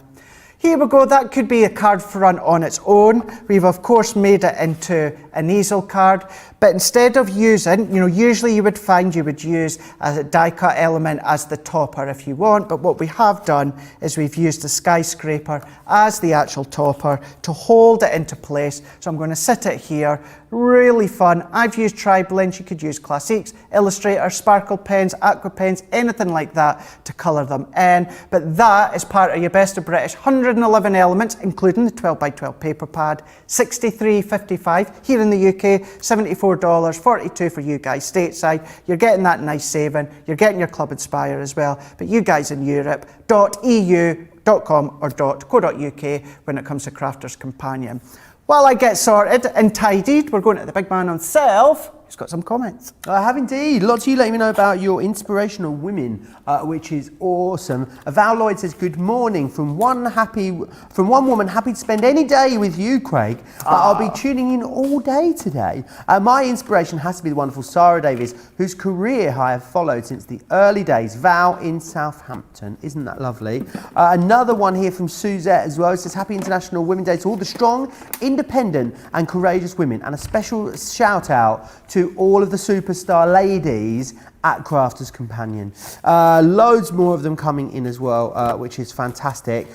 Here we go, that could be a card front on its own. We've of course made it into an easel card, but instead of using, usually you would find you would use a die cut element as the topper if you want, but what we have done is we've used the skyscraper as the actual topper to hold it into place. So I'm going to sit it here, really fun. I've used tri-blends, you could use Classiques, Illustrator, Sparkle pens, Aqua pens, anything like that to colour them in, but that is part of your Best of British 100 211 elements, including the 12 by 12 paper pad, $63.55 here in the UK, $74.42 for you guys stateside. You're getting that nice saving. You're getting your Club Inspire as well. But you guys in Europe, .eu.com or .co.uk when it comes to Crafters Companion. While I get sorted and tidied, we're going to the big man himself. He's got some comments. I have indeed. Lots of you letting me know about your inspirational women, which is awesome. Val Lloyd says, good morning from one woman happy to spend any day with you, Craig. I'll be tuning in all day today. My inspiration has to be the wonderful Sarah Davies, whose career I have followed since the early days. Val in Southampton. Isn't that lovely? Another one here from Suzette as well. It says, happy International Women's Day to all the strong, independent and courageous women, and a special shout out to all of the superstar ladies at Crafters Companion. Loads more of them coming in as well, which is fantastic.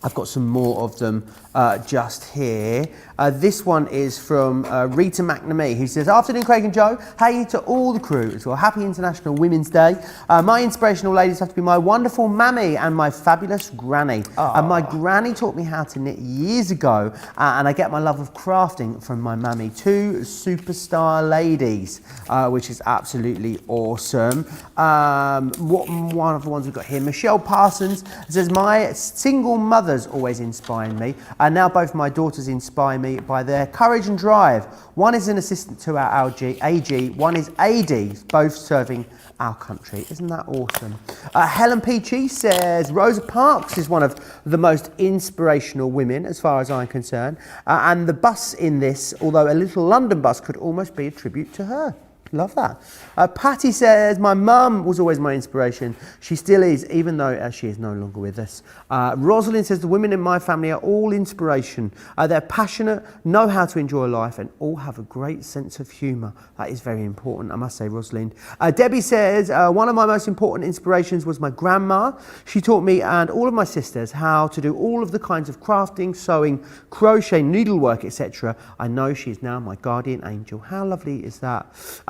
I've got some more of them just here. This one is from Rita McNamee, who says, afternoon Craig and Joe, hey to all the crew as well. Happy International Women's Day. My inspirational ladies have to be my wonderful mammy and my fabulous granny. My granny taught me how to knit years ago, and I get my love of crafting from my mammy. Two superstar ladies, which is absolutely awesome. One of the ones we've got here, Michelle Parsons says, my single mothers always inspire me, and now both my daughters inspire me by their courage and drive. One is an assistant to our AG, one is AD, both serving our country. Isn't that awesome? Helen Peachy says, Rosa Parks is one of the most inspirational women as far as I'm concerned, and the bus in this, although a little London bus, could almost be a tribute to her. Love that. Patty says, my mum was always my inspiration. She still is, even though she is no longer with us. Rosalind says, the women in my family are all inspiration. They're passionate, know how to enjoy life, and all have a great sense of humour. That is very important, I must say, Rosalind. Debbie says, one of my most important inspirations was my grandma. She taught me and all of my sisters how to do all of the kinds of crafting, sewing, crochet, needlework, etc. I know she is now my guardian angel. How lovely is that?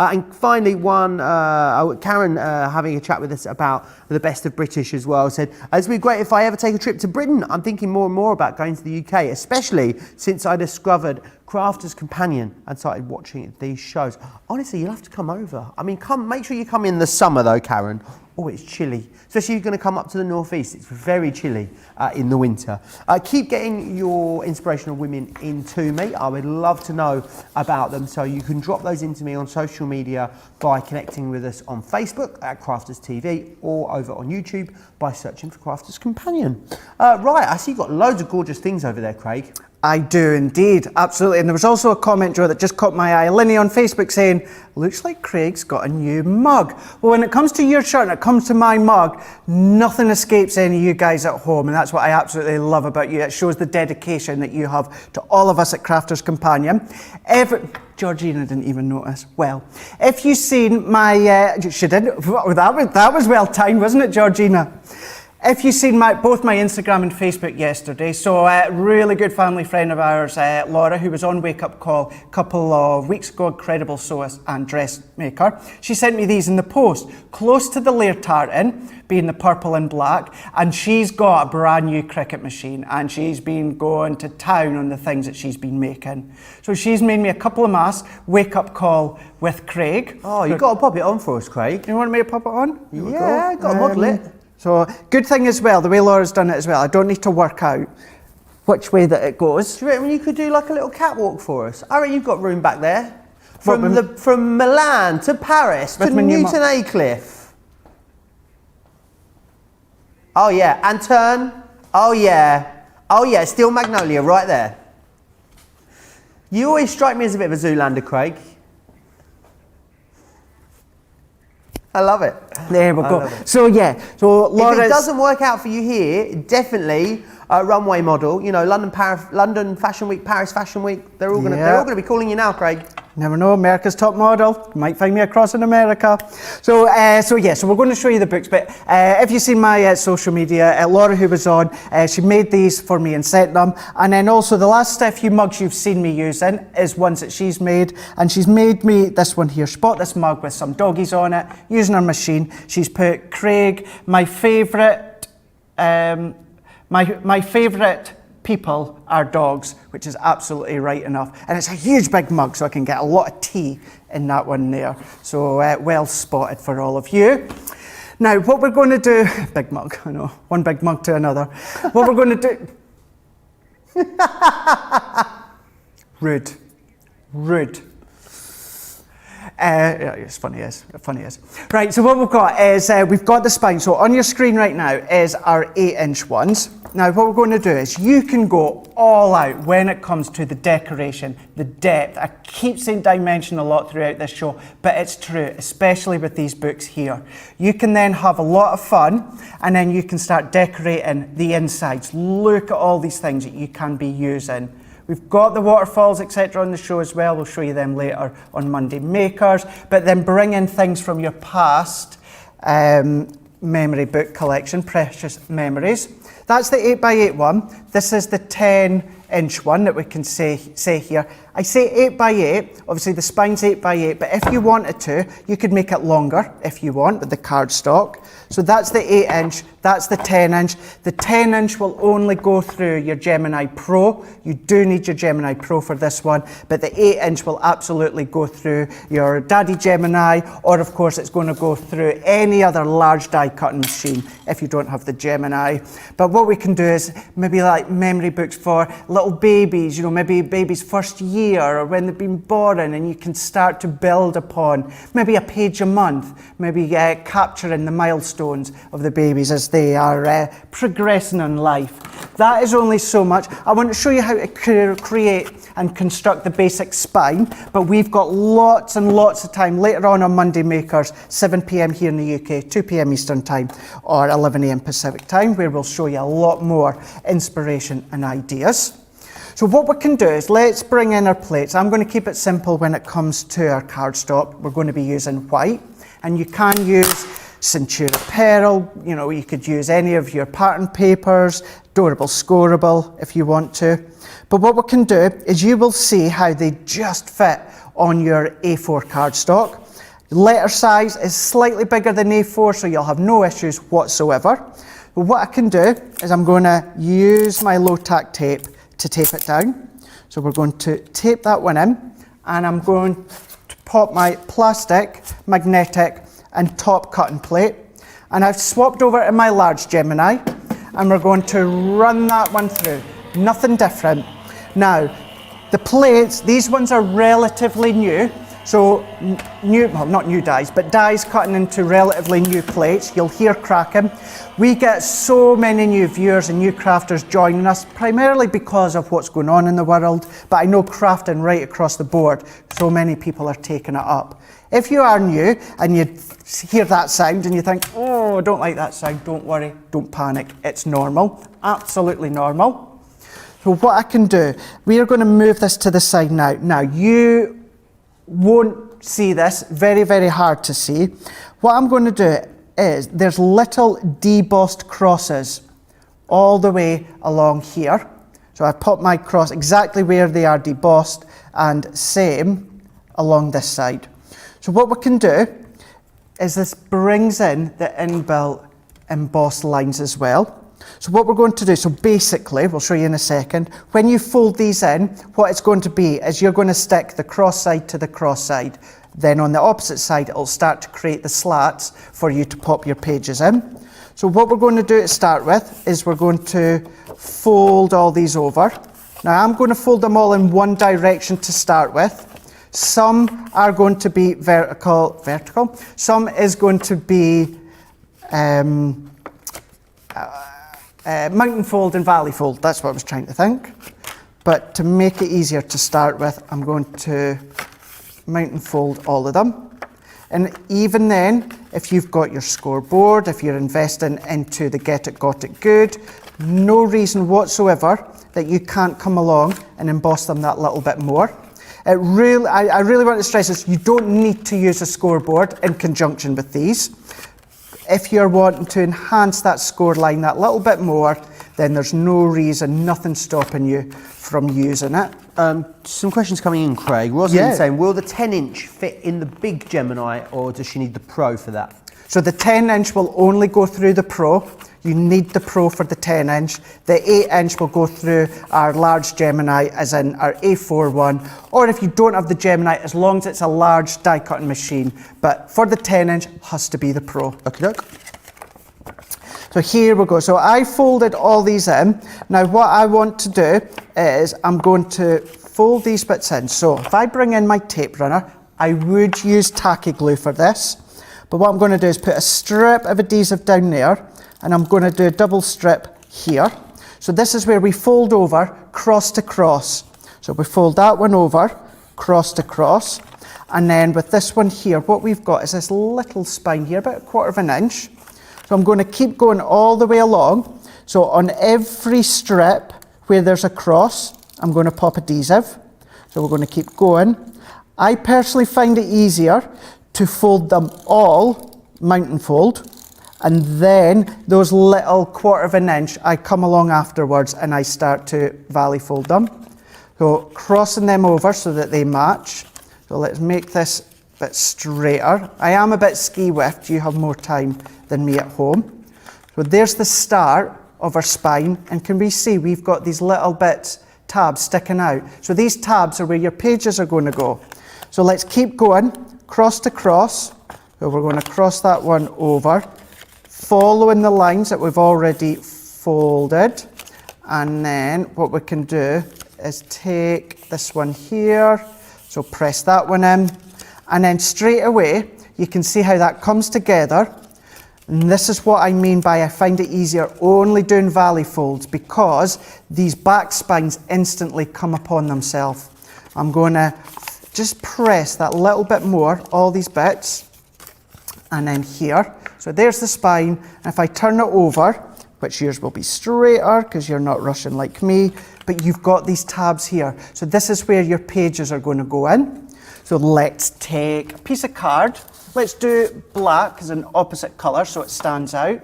And finally, Karen having a chat with us about the best of British as well, said, it'd be great if I ever take a trip to Britain. I'm thinking more and more about going to the UK, especially since I discovered Crafters Companion and started watching these shows. Honestly, you'll have to come over. I mean, make sure you come in the summer though, Karen. Oh, it's chilly. Especially if you're going to come up to the northeast. It's very chilly in the winter. Keep getting your inspirational women into me. I would love to know about them. So you can drop those into me on social media by connecting with us on Facebook at Crafters TV or over on YouTube by searching for Crafters Companion. Right, I see you've got loads of gorgeous things over there, Craig. I do indeed, absolutely. And there was also a comment, Joe, that just caught my eye. Linny on Facebook saying, looks like Craig's got a new mug. Well, when it comes to your shirt and it comes to my mug, nothing escapes any of you guys at home. And that's what I absolutely love about you. It shows the dedication that you have to all of us at Crafters Companion. Georgina didn't even notice. Well, if you've seen my... she didn't. That was well timed, wasn't it, Georgina? If you've seen both my Instagram and Facebook yesterday, so a really good family friend of ours, Laura, who was on Wake Up Call a couple of weeks ago, incredible sewist and dressmaker, she sent me these in the post, close to the Laird tartan, being the purple and black, and she's got a brand new cricket machine, and she's been going to town on the things that she's been making. So she's made me a couple of masks, Wake Up Call with Craig. Oh, you've got to pop it on for us, Craig. You want me to pop it on? Yeah, got to model it. So, good thing as well, the way Laura's done it as well, I don't need to work out which way that it goes. Do you reckon you could do like a little catwalk for us? I reckon you've got room back there. From Milan to Paris to Newton Aycliffe. Oh yeah, and turn. Oh yeah, Steel Magnolia right there. You always strike me as a bit of a Zoolander, Craig. I love it. There we go. So yeah, so Laura, if it doesn't work out for you here, definitely runway model. You know, London Fashion Week, Paris Fashion Week. They're all gonna be calling you now, Craig. Never know, America's top model. You might find me across in America. So we're going to show you the books, but if you see my social media, Laura, who was on, she made these for me and sent them. And then also the last few mugs you've seen me using is ones that she's made. And she's made me this one here. She bought this mug with some doggies on it, using her machine. She's put Craig, my favourite My favourite people are dogs, which is absolutely right enough. And it's a huge big mug, so I can get a lot of tea in that one there. So well spotted for all of you. Now, what we're going to do, big mug, I know, one big mug to another. What we're going to do, rude. Yeah, it's funny as. Right, so what we've got is, we've got the spine. So on your screen right now is our 8-inch ones. Now what we're going to do is you can go all out when it comes to the decoration, the depth. I keep saying dimension a lot throughout this show, but it's true, especially with these books here. You can then have a lot of fun, and then you can start decorating the insides. Look at all these things that you can be using. We've got the waterfalls, etc. on the show as well. We'll show you them later on Monday Makers. But then bring in things from your past memory book collection, Precious Memories. That's the 8x8 one. This is the 10-inch one that we can say here. I say 8x8, obviously the spine's 8x8, but if you wanted to, you could make it longer if you want with the cardstock. So that's the 8-inch, that's the 10-inch. The 10-inch will only go through your Gemini Pro. You do need your Gemini Pro for this one, but the 8-inch will absolutely go through your Daddy Gemini, or of course it's going to go through any other large die cutting machine if you don't have the Gemini. But what we can do is maybe like memory books for little babies, you know, maybe baby's first year or when they've been born, and you can start to build upon maybe a page a month, maybe capturing the milestones of the babies as they are progressing in life. That is only so much. I want to show you how to create and construct the basic spine, but we've got lots and lots of time later on Monday Makers, 7 p.m. here in the UK, 2 p.m. Eastern Time, or 11 a.m. Pacific Time, where we'll show you a lot more inspiration and ideas. So what we can do is let's bring in our plates. I'm going to keep it simple when it comes to our cardstock. We're going to be using white, and you can use Centura Pearl, you know, you could use any of your pattern papers, Durable Scoreable if you want to. But what we can do is you will see how they just fit on your A4 cardstock. Letter size is slightly bigger than A4, so you'll have no issues whatsoever. But what I can do is I'm going to use my low tack tape to tape it down. So we're going to tape that one in, and I'm going to pop my plastic, magnetic and top cutting plate, and I've swapped over to my large Gemini, and we're going to run that one through. Nothing different. Now, the plates, these ones are relatively new, so new, well, not new dies, but dies cutting into relatively new plates. You'll hear cracking. We get so many new viewers and new crafters joining us, primarily because of what's going on in the world, but I know crafting right across the board, so many people are taking it up. If you are new and you hear that sound and you think, oh, I don't like that sound, don't worry, don't panic, it's normal, absolutely normal. So what I can do, we are going to move this to the side now. Now, you won't see this, very, very hard to see. What I'm going to do is, there's little debossed crosses all the way along here. So I put my cross exactly where they are debossed, and same along this side. So what we can do is this brings in the inbuilt embossed lines as well. So what we're going to do, so basically, we'll show you in a second, when you fold these in, what it's going to be is you're going to stick the cross side to the cross side. Then on the opposite side, it'll start to create the slats for you to pop your pages in. So what we're going to do to start with is we're going to fold all these over. Now I'm going to fold them all in one direction to start with. Some are going to be vertical. Some is going to be mountain fold and valley fold. That's what I was trying to think. But to make it easier to start with, I'm going to mountain fold all of them. And even then, if you've got your scoreboard, if you're investing into the Get It, Got It Good, no reason whatsoever that you can't come along and emboss them that little bit more. I really want to stress this, you don't need to use a scoreboard in conjunction with these. If you're wanting to enhance that score line that little bit more, then there's no reason, nothing stopping you from using it. Some questions coming in, Craig. Rosalind saying, will the 10-inch fit in the big Gemini, or does she need the Pro for that? So the 10-inch will only go through the Pro. You need the Pro for the 10-inch. The 8-inch will go through our large Gemini, as in our A4 one, or if you don't have the Gemini, as long as it's a large die cutting machine. But for the 10-inch, has to be the Pro. Okay, doke. So here we go. So I folded all these in. Now what I want to do is I'm going to fold these bits in. So if I bring in my tape runner, I would use tacky glue for this. But what I'm going to do is put a strip of adhesive down there, and I'm going to do a double strip here. So this is where we fold over cross to cross. So we fold that one over cross to cross. And then with this one here, what we've got is this little spine here, about 1/4 inch. So I'm going to keep going all the way along. So on every strip where there's a cross, I'm going to pop adhesive. So we're going to keep going. I personally find it easier to fold them all mountain fold, and then those little 1/4 inch, I come along afterwards and I start to valley fold them. So crossing them over so that they match. So let's make this a bit straighter. I am a bit ski-whiffed, you have more time than me at home. So there's the start of our spine, and can we see we've got these little bits, tabs sticking out. So these tabs are where your pages are going to go. So let's keep going, cross to cross. So we're going to cross that one over, following the lines that we've already folded. And then what we can do is take this one here, so press that one in, and then straight away you can see how that comes together. And this is what I mean by I find it easier only doing valley folds, because these back spines instantly come upon themselves. I'm going to just press that little bit more, all these bits, and then here. So there's the spine, and if I turn it over, which yours will be straighter because you're not rushing like me, but you've got these tabs here. So this is where your pages are going to go in. So let's take a piece of card. Let's do black as an opposite colour so it stands out.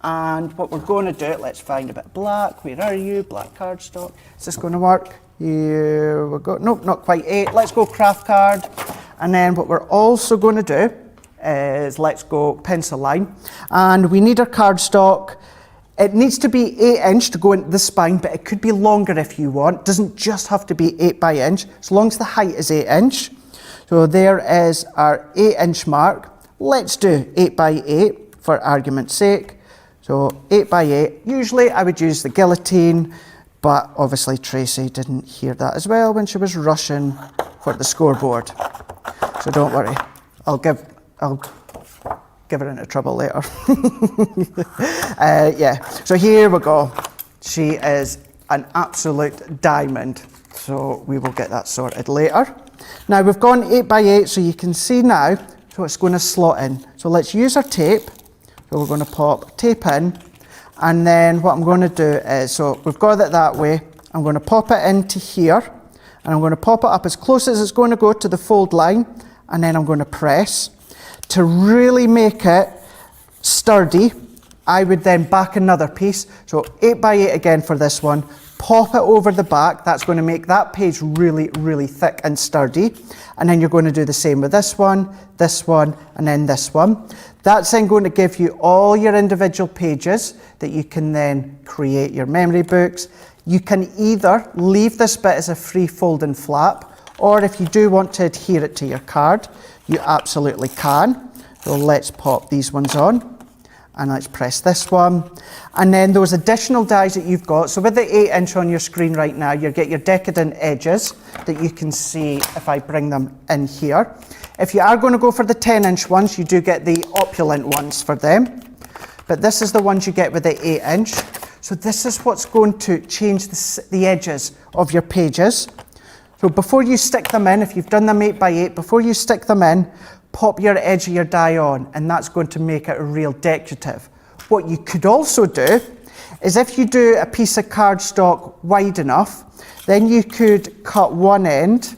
And what we're going to do, let's find a bit of black. Where are you? Black cardstock. Is this going to work? Here we go. Nope, not quite 8. Let's go craft card. And then what we're also going to do is let's go pencil line. And we need our cardstock. It needs to be 8-inch to go into the spine, but it could be longer if you want. It doesn't just have to be 8x-inch, as long as the height is 8-inch. So there is our 8-inch mark. Let's do 8x8 for argument's sake. So 8x8, usually I would use the guillotine, but obviously Tracy didn't hear that as well when she was rushing for the scoreboard. So don't worry, I'll give her into trouble later. Yeah, so here we go. She is an absolute diamond, so we will get that sorted later. Now we've gone 8x8, so you can see now, so it's going to slot in. So let's use our tape. So we're going to pop tape in, and then what I'm going to do is, so we've got it that way, I'm going to pop it into here, and I'm going to pop it up as close as it's going to go to the fold line, and then I'm going to press. To really make it sturdy, I would then back another piece. So 8x8 again for this one, pop it over the back. That's going to make that page really, really thick and sturdy. And then you're going to do the same with this one, and then this one. That's then going to give you all your individual pages that you can then create your memory books. You can either leave this bit as a free folding flap, or if you do want to adhere it to your card, you absolutely can. So let's pop these ones on. And let's press this one. And then those additional dies that you've got, so with the 8-inch on your screen right now, you get your decadent edges that you can see if I bring them in here. If you are going to go for the 10-inch ones, you do get the opulent ones for them. But this is the ones you get with the 8-inch. So this is what's going to change the edges of your pages. So before you stick them in, if you've done them 8x8, before you stick them in, pop your edge of your die on, and that's going to make it a real decorative. What you could also do is if you do a piece of cardstock wide enough, then you could cut one end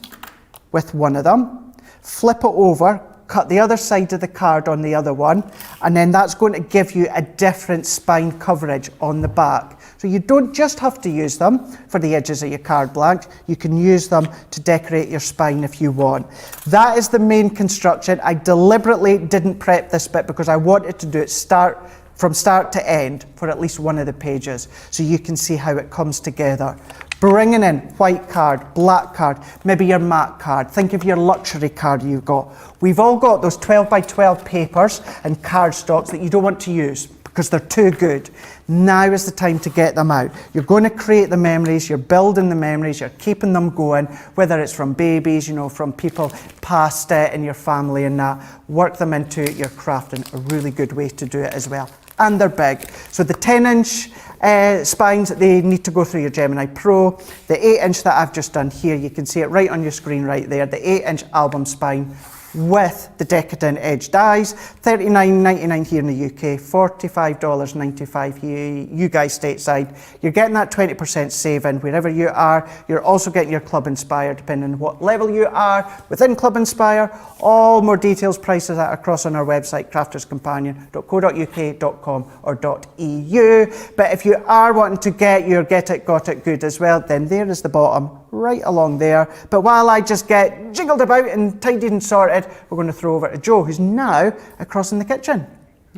with one of them, flip it over, cut the other side of the card on the other one, and then that's going to give you a different spine coverage on the back. So you don't just have to use them for the edges of your card blank, you can use them to decorate your spine if you want. That is the main construction. I deliberately didn't prep this bit because I wanted to do it from start to end for at least one of the pages, so you can see how it comes together. Bringing in white card, black card, maybe your matte card. Think of your luxury card you've got. We've all got those 12 by 12 papers and card stocks that you don't want to use because they're too good. Now is the time to get them out. You're going to create the memories, you're building the memories, you're keeping them going, whether it's from babies, from people past in your family and that. Work them into your crafting, a really good way to do it as well. And they're big. So the 10-inch spines, they need to go through your Gemini Pro. The 8-inch that I've just done here, you can see it right on your screen right there, the 8-inch album spine with the decadent edge dies, $39.99 here in the UK, $45.95 here, you guys stateside. You're getting that 20% saving wherever you are. You're also getting your Club Inspire depending on what level you are within Club Inspire. All more details, prices are across on our website, crafterscompanion.co.uk.com or .eu. But if you are wanting to get your Get It, Got It good as well, then there is the bottom right along there. But while I just get jiggled about and tidied and sorted, we're going to throw over to Joe, who's now across in the kitchen.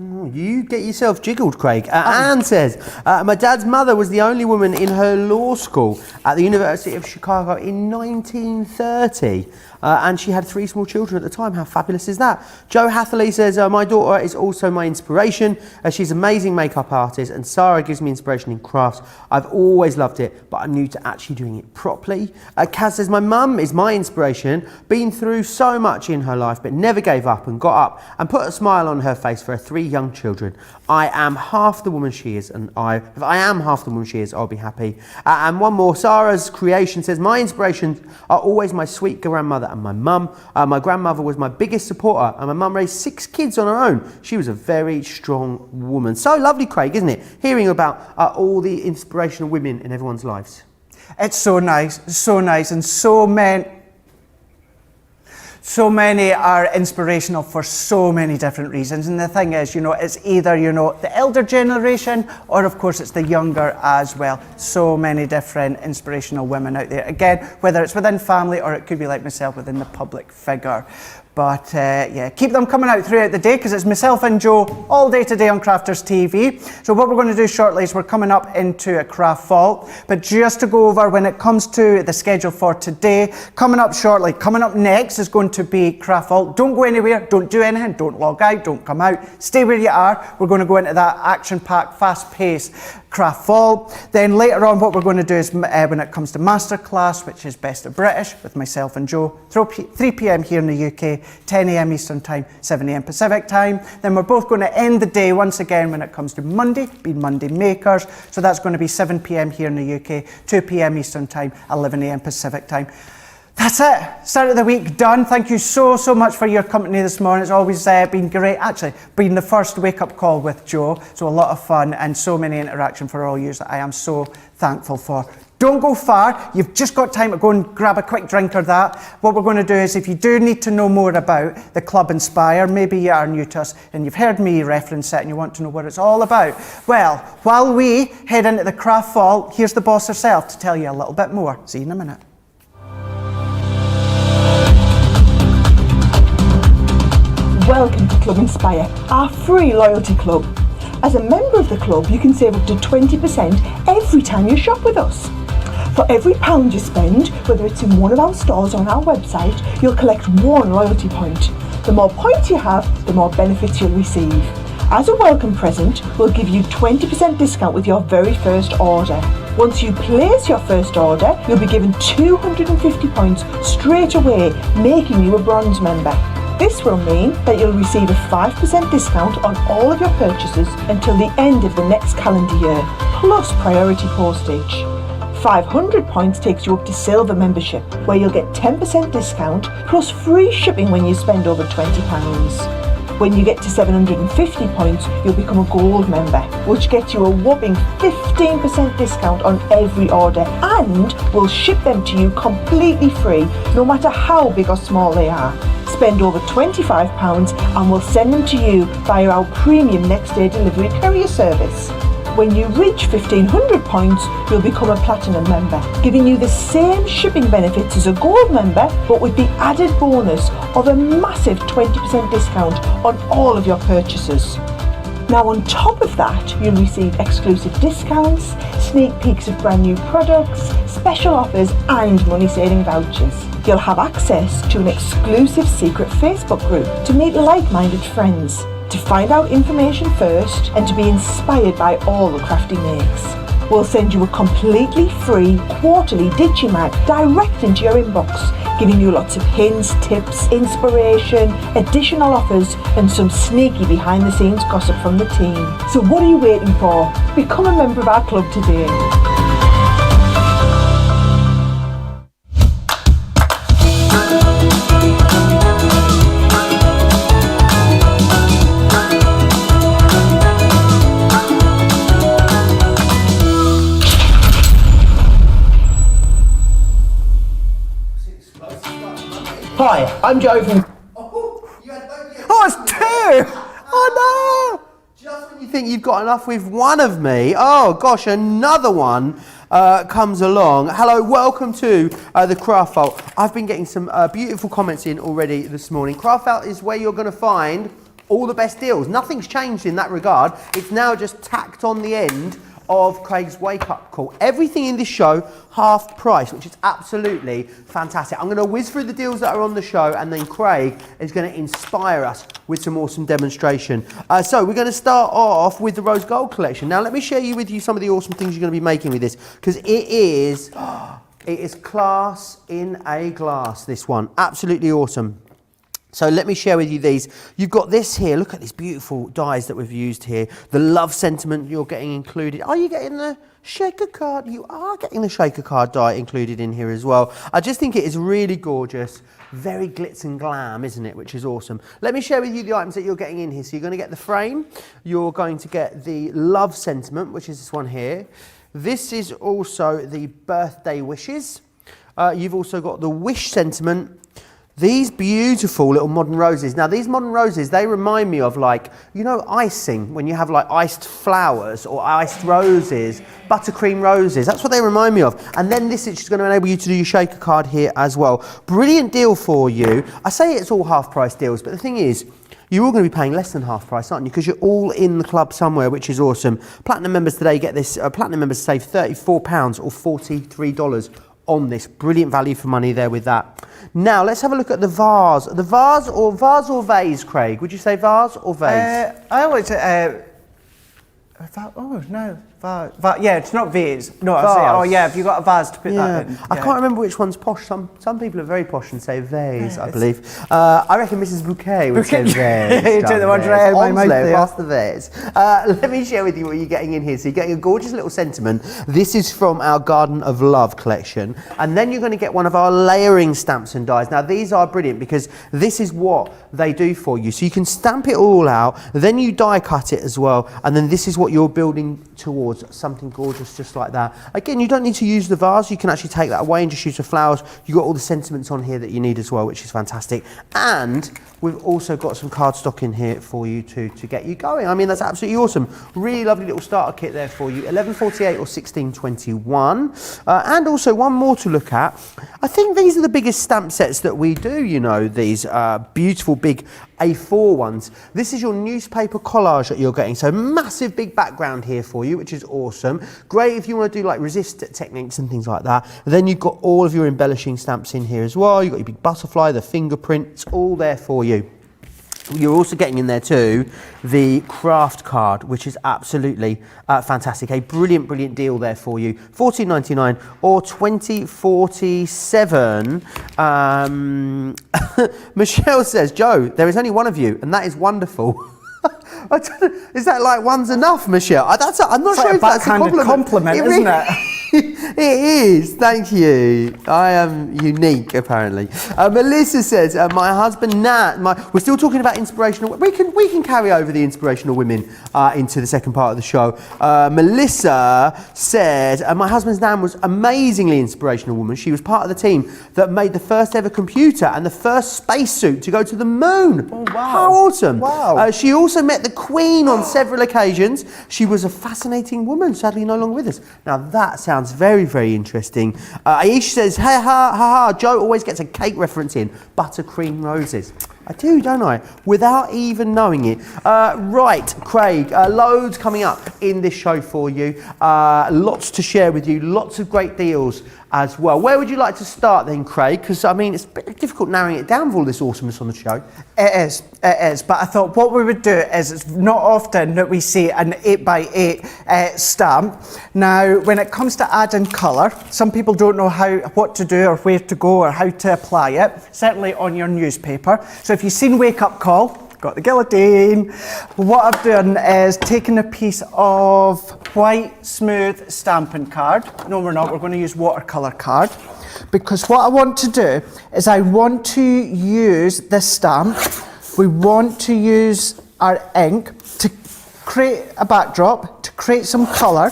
Oh, you get yourself jiggled, Craig. Anne says, my dad's mother was the only woman in her law school at the University of Chicago in 1930. And she had 3 small children at the time. How fabulous is that? Joe Hatherley says, my daughter is also my inspiration. She's an amazing makeup artist, and Sarah gives me inspiration in crafts. I've always loved it, but I'm new to actually doing it properly. Kaz says, my mum is my inspiration, been through so much in her life, but never gave up and got up and put a smile on her face for her 3 young children. I am half the woman she is, and if I am half the woman she is, I'll be happy. And one more, Sarah's creation says, my inspirations are always my sweet grandmother and my mum. My grandmother was my biggest supporter, and my mum raised 6 kids on her own. She was a very strong woman. So lovely, Craig, isn't it? Hearing about all the inspirational women in everyone's lives. It's so nice, and so many are inspirational for so many different reasons. And the thing is, it's either, the elder generation or, of course, it's the younger as well. So many different inspirational women out there. Again, whether it's within family or it could be like myself within the public figure. But keep them coming out throughout the day because it's myself and Joe all day today on Crafters TV. So what we're going to do shortly is we're coming up into a craft vault. But just to go over when it comes to the schedule for today, coming up next is going to be craft vault. Don't go anywhere, don't do anything, don't log out, don't come out, stay where you are. We're going to go into that action-packed, fast-paced craft vault. Then later on what we're going to do is when it comes to masterclass, which is Best of British with myself and Joe, 3 p.m. here in the UK, 10 a.m. Eastern Time, 7 a.m. Pacific Time. Then we're both going to end the day once again when it comes to Monday, being Monday Makers. So that's going to be 7 p.m. here in the UK, 2 p.m. Eastern Time, 11 a.m. Pacific Time. That's it. Start of the week done. Thank you so much for your company this morning. It's always been great. Actually, being the first wake-up call with Joe. So a lot of fun and so many interaction for all you that I am so thankful for. Don't go far. You've just got time to go and grab a quick drink or that. What we're going to do is if you do need to know more about the Club Inspire, maybe you are new to us and you've heard me reference it and you want to know what it's all about. Well, while we head into the craft vault, here's the boss herself to tell you a little bit more. See you in a minute. Welcome to Club Inspire, our free loyalty club. As a member of the club, you can save up to 20% every time you shop with us. For every £1 you spend, whether it's in one of our stores or on our website, you'll collect 1 loyalty point. The more points you have, the more benefits you'll receive. As a welcome present, we'll give you 20% discount with your very first order. Once you place your first order, you'll be given 250 points straight away, making you a bronze member. This will mean that you'll receive a 5% discount on all of your purchases until the end of the next calendar year, plus priority postage. 500 points takes you up to silver membership, where you'll get 10% discount plus free shipping when you spend over £20. When you get to 750 points, you'll become a gold member, which gets you a whopping 15% discount on every order, and we'll ship them to you completely free, no matter how big or small they are. Spend over £25 and we'll send them to you via our premium next day delivery courier service. when you reach 1,500 points, you'll become a platinum member, giving you the same shipping benefits as a gold member, but with the added bonus of a massive 20% discount on all of your purchases. Now on top of that, you'll receive exclusive discounts, sneak peeks of brand new products, special offers and money saving vouchers. You'll have access to an exclusive secret Facebook group to meet like-minded friends, to find out information first and to be inspired by all the crafty makes. We'll send you a completely free quarterly Digimag direct into your inbox, giving you lots of hints, tips, inspiration, additional offers and some sneaky behind the scenes gossip from the team. So what are you waiting for? Become a member of our club today. Hi, I'm Joe from... Oh, it's two! Oh no! Just when you think you've got enough with one of me, oh gosh, another one comes along. Hello, welcome to the Craft Vault. I've been getting some beautiful comments in already this morning. Craft Vault is where you're going to find all the best deals. Nothing's changed in that regard. It's now just tacked on the end of Craig's wake-up call. Everything in this show, half price, which is absolutely fantastic. I'm going to whiz through the deals that are on the show, and then Craig is going to inspire us with some awesome demonstration. So we're going to start off with the Rose Gold collection. Now let me share with you some of the awesome things you're going to be making with this, because it is class in a glass, this one. Absolutely awesome. So let me share with you these. You've got this here. Look at these beautiful dies that we've used here. The love sentiment you're getting included. Are you getting the shaker card? You are getting the shaker card die included in here as well. I just think it is really gorgeous. Very glitz and glam, isn't it? Which is awesome. Let me share with you the items that you're getting in here. So you're going to get the frame. You're going to get the love sentiment, which is this one here. This is also the birthday wishes. You've also got the wish sentiment. These beautiful little modern roses. Now these modern roses, they remind me of, like, you know, icing, when you have like iced flowers or iced roses, buttercream roses. That's what they remind me of. And then this is just going to enable you to do your shaker card here as well. Brilliant deal for you. I say it's all half price deals, but the thing is, you're all going to be paying less than half price, aren't you? Because you're all in the club somewhere, which is awesome. Platinum members today get this. Platinum members save £34 or $43 on this. Brilliant value for money there with that. Now let's have a look at the vase. The vase or vase, Craig? Would you say vase or vase? I always oh no, vase. Yeah, it's not vase. No, I say, oh yeah, have you got a vase to put that in? I can't remember which one's posh. Some people are very posh and say vase, I believe. I reckon Mrs. Bouquet would say vase. You took the one right out of my mouth there. Past the vase. Let me share with you what you're getting in here. So you're getting a gorgeous little sentiment. This is from our Garden of Love collection. And then you're going to get one of our layering stamps and dies. Now these are brilliant because this is what they do for you. So you can stamp it all out, then you die cut it as well, and then this is what you're building towards, something gorgeous just like that. Again, you don't need to use the vase. You can actually take that away and just use the flowers. You've got all the sentiments on here that you need as well, which is fantastic. And we've also got some cardstock in here for you to get you going. I mean, that's absolutely awesome. Really lovely little starter kit there for you. 11.48 or 16.21. And also one more to look at. I think these are the biggest stamp sets that we do, you know, these beautiful big A4 ones. This is your newspaper collage that you're getting. So massive big background here for you, which is awesome. Great if you want to do like resist techniques and things like that. Then you've got all of your embellishing stamps in here as well. You've got your big butterfly, the fingerprint, it's all there for you. You're also getting in there too the craft card, which is absolutely fantastic. A brilliant deal there for you. $14.99 or $20.47. Michelle says, Joe, there is only one of you, and that is wonderful. I don't know, is that like one's enough, Michelle? I'm not sure if that's a compliment, isn't it? It is, thank you. I am unique, apparently. Melissa says, my husband Nat, we're still talking about inspirational, we can carry over the inspirational women into the second part of the show. Melissa said, my husband's Nan was amazingly inspirational woman. She was part of the team that made the first ever computer and the first spacesuit to go to the moon. Oh, wow. How awesome. Wow. She also met the Queen on several occasions. She was a fascinating woman, sadly no longer with us. Now that sounds very, very interesting. Aish says, ha ha ha ha, Joe always gets a cake reference in, buttercream roses. I do, don't I? Without even knowing it. Right, Craig, loads coming up in this show for you. Lots to share with you, lots of great deals as well. Where would you like to start then, Craig? Because, I mean, it's a bit difficult narrowing it down with all this awesomeness on the show. It is. But I thought what we would do is, it's not often that we see an 8x8 stamp. Now, when it comes to adding colour, some people don't know what to do or where to go or how to apply it, certainly on your newspaper. So if you've seen Wake Up Call, got the guillotine. What I've done is taken a piece of white smooth stamping card. No, we're not. We're going to use watercolour card, because what I want to do is I want to use this stamp. We want to use our ink to create a backdrop, to create some colour.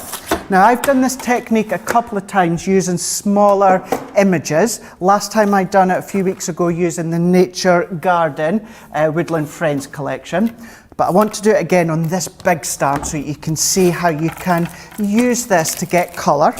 Now, I've done this technique a couple of times using smaller images. Last time I'd done it a few weeks ago using the Nature Garden Woodland Friends collection. But I want to do it again on this big stamp so you can see how you can use this to get colour.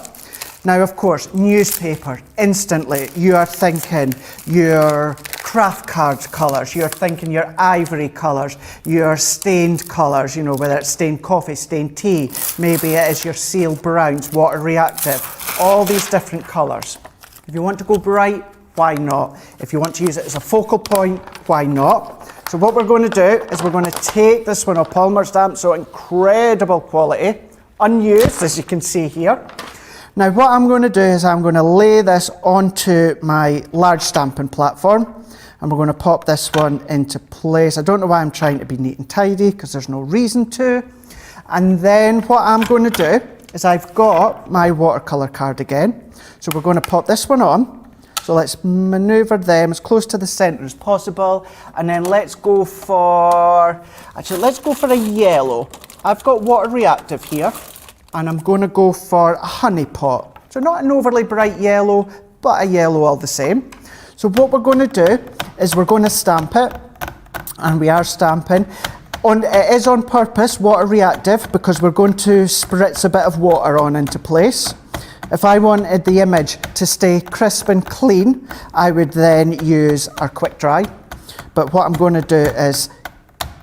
Now, of course, newspaper, instantly you are thinking your craft cards colours, you're thinking your ivory colours, your stained colours, you know, whether it's stained coffee, stained tea, maybe it is your seal browns, water reactive, all these different colours. If you want to go bright, why not? If you want to use it as a focal point, why not? So what we're going to do is we're going to take this one, a polymer stamp, so incredible quality, unused as you can see here. Now what I'm going to do is I'm going to lay this onto my large stamping platform, and we're going to pop this one into place. I don't know why I'm trying to be neat and tidy, because there's no reason to. And then what I'm going to do is I've got my watercolour card again. So we're going to pop this one on. So let's manoeuvre them as close to the centre as possible. And then let's go for a yellow. I've got water reactive here, and I'm going to go for a honey pot. So not an overly bright yellow, but a yellow all the same. So what we're going to do is we're going to stamp it, and we are stamping. It is on purpose water reactive, because we're going to spritz a bit of water on into place. If I wanted the image to stay crisp and clean, I would then use our quick dry. But what I'm going to do is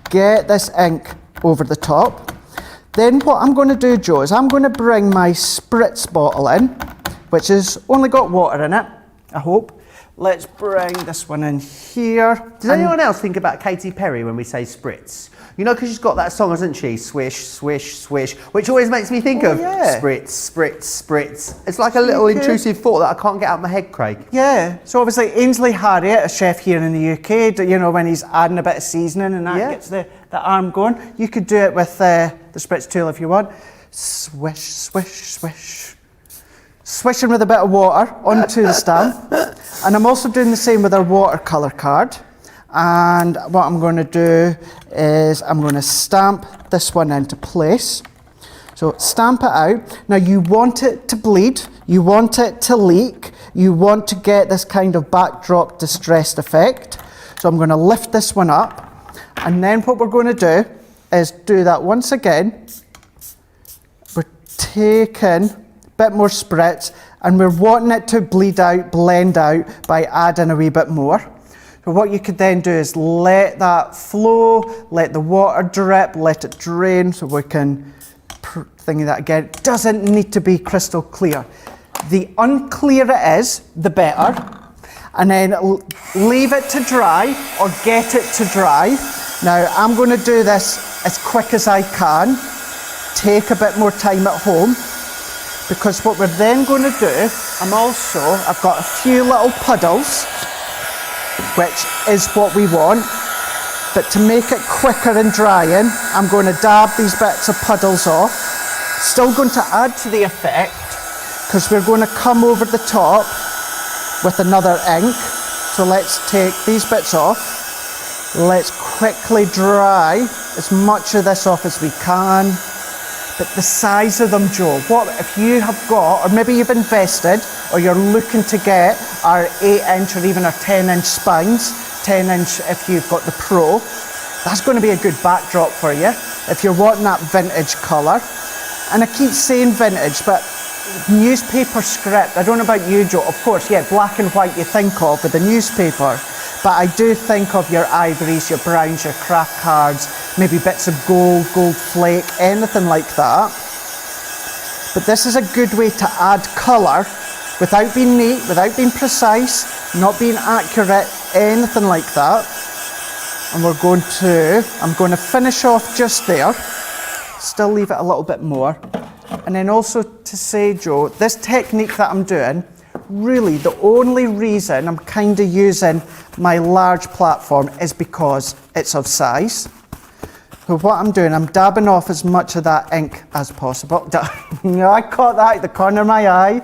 get this ink over the top. Then what I'm going to do, Joe, is I'm going to bring my spritz bottle in, which has only got water in it, I hope. Let's bring this one in here. Does anyone else think about Katy Perry when we say spritz? You know, because she's got that song, hasn't she? Swish, swish, swish, which always makes me think of spritz, spritz, spritz. It's like a little intrusive thought that I can't get out of my head, Craig. Yeah, so obviously Ainsley Harriott, a chef here in the UK, you know, when he's adding a bit of seasoning and that gets the arm going, you could do it with the spritz tool if you want. Swish, swish, swish. Swishing with a bit of water onto the stamp. And I'm also doing the same with our watercolour card. And what I'm going to do is I'm going to stamp this one into place. So stamp it out. Now you want it to bleed, you want it to leak, you want to get this kind of backdrop distressed effect. So I'm going to lift this one up, and then what we're going to do is do that once again. We're taking bit more spritz, and we're wanting it to bleed out, blend out by adding a wee bit more. So what you could then do is let that flow, let the water drip, let it drain, so we can thingy that again. It doesn't need to be crystal clear. The unclearer it is, the better. And then leave it to dry, or get it to dry. Now I'm going to do this as quick as I can, take a bit more time at home. Because what we're then going to do, I've got a few little puddles, which is what we want, but to make it quicker in drying, I'm going to dab these bits of puddles off. Still going to add to the effect, because we're going to come over the top with another ink. So let's take these bits off. Let's quickly dry as much of this off as we can. But the size of them, Joe, what if you have got, or maybe you've invested, or you're looking to get our 8-inch or even our 10-inch spines, 10-inch if you've got the Pro, that's going to be a good backdrop for you if you're wanting that vintage colour. And I keep saying vintage, but newspaper script, I don't know about you, Joe, of course, yeah, black and white you think of with the newspaper, but I do think of your ivories, your browns, your craft cards, maybe bits of gold, gold flake, anything like that. But this is a good way to add colour without being neat, without being precise, not being accurate, anything like that. And I'm going to finish off just there, still leave it a little bit more. And then also to say, Joe, this technique that I'm doing, really the only reason I'm kind of using my large platform is because it's of size. So what I'm doing, I'm dabbing off as much of that ink as possible. I caught that at the corner of my eye.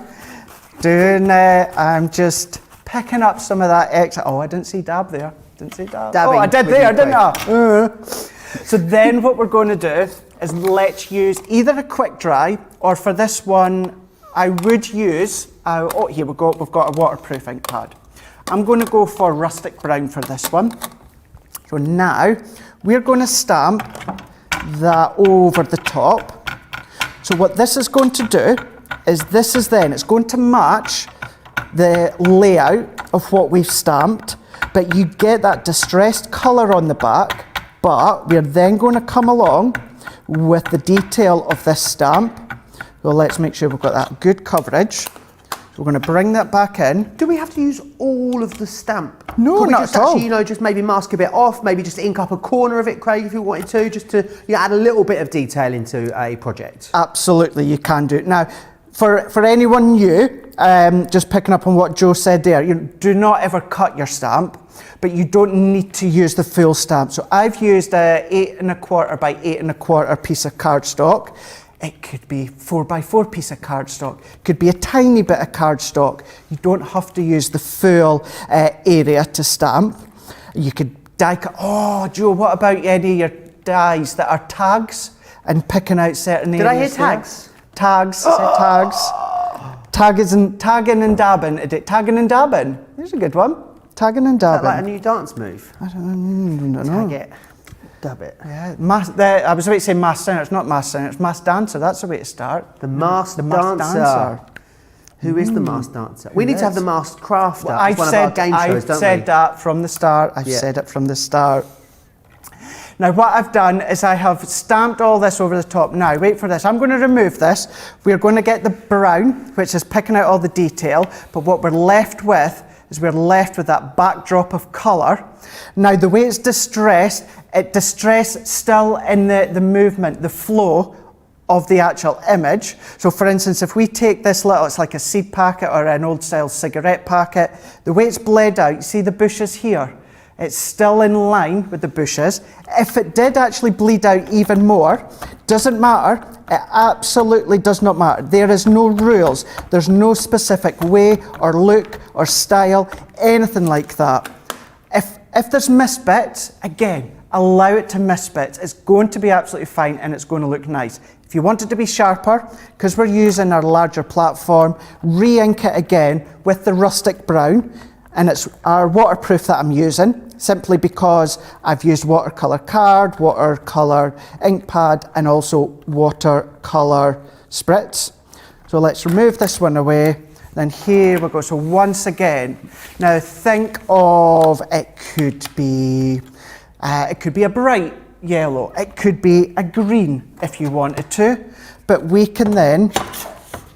Doing it, I'm just picking up some of that extra. Oh, I didn't see dab there. Didn't see dab. Dabbing oh, I did there, didn't I? So then what we're going to do is let's use either a quick dry, or for this one, I would use, oh, here we go, we've got a waterproof ink pad. I'm going to go for rustic brown for this one. So now, we're going to stamp that over the top. So what this is going to do is it's going to match the layout of what we've stamped, but you get that distressed colour on the back, but we're then going to come along with the detail of this stamp. So let's make sure we've got that good coverage. So we're going to bring that back in. Do we have to use all of the stamp? No, Could we not just at all. actually, just maybe mask a bit off, maybe just ink up a corner of it, Craig, if you wanted to, just to add a little bit of detail into a project? Absolutely, you can do it. Now, for anyone new, just picking up on what Joe said there, do not ever cut your stamp, but you don't need to use the full stamp. So I've used a 8 1/4 by 8 1/4 piece of cardstock. It could be 4 by 4 piece of cardstock. It could be a tiny bit of cardstock. You don't have to use the full area to stamp. You could die cut. Oh, Joe, what about any of your dies that are tags and picking out certain areas? Did I hear tags? Tags, I said tags. Tagging and dabbing. Tagging and dabbing. There's a good one. Tagging and dabbing. Is that like a new dance move? I don't know. Tag it. Dab it. Yeah, I was about to say masked singer. It's not masked singer. It's masked dancer. That's the way to start. The masked dancer. Who is the masked dancer? We need to have the masked crafter as one of our game shows, don't we? I've said that from the start. I've said it from the start. Now what I've done is I have stamped all this over the top. Now wait for this. I'm going to remove this. We're going to get the brown, which is picking out all the detail. But what we're left with is that backdrop of colour. Now the way it's distressed, still in the movement, the flow of the actual image. So for instance, if we take this little, it's like a seed packet or an old style cigarette packet, the way it's bled out, you see the bushes here? It's still in line with the bushes. If it did actually bleed out even more, doesn't matter. It absolutely does not matter. There is no rules. There's no specific way or look or style, anything like that. If there's missed bits, again, allow it to miss bits. It's going to be absolutely fine and it's going to look nice. If you want it to be sharper, because we're using our larger platform, re-ink it again with the rustic brown. And it's our waterproof that I'm using, simply because I've used watercolour card, watercolour ink pad, and also watercolour spritz. So let's remove this one away. Then here we go. So once again, now think of, it could be a bright yellow, it could be a green if you wanted to, but we can then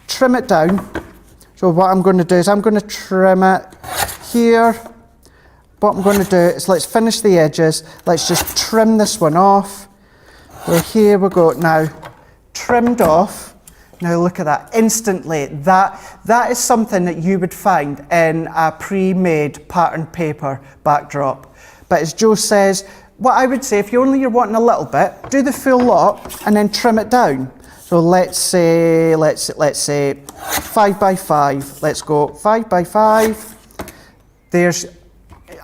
trim it down. So what I'm going to do is I'm going to trim it here. What I'm going to do is let's finish the edges. Let's just trim this one off. So here we go. Now, trimmed off. Now look at that, instantly. That is something that you would find in a pre-made pattern paper backdrop. But as Joe says, what I would say, if you're wanting a little bit, do the full lot and then trim it down. So let's say 5 by 5. Let's go 5 by 5. There's,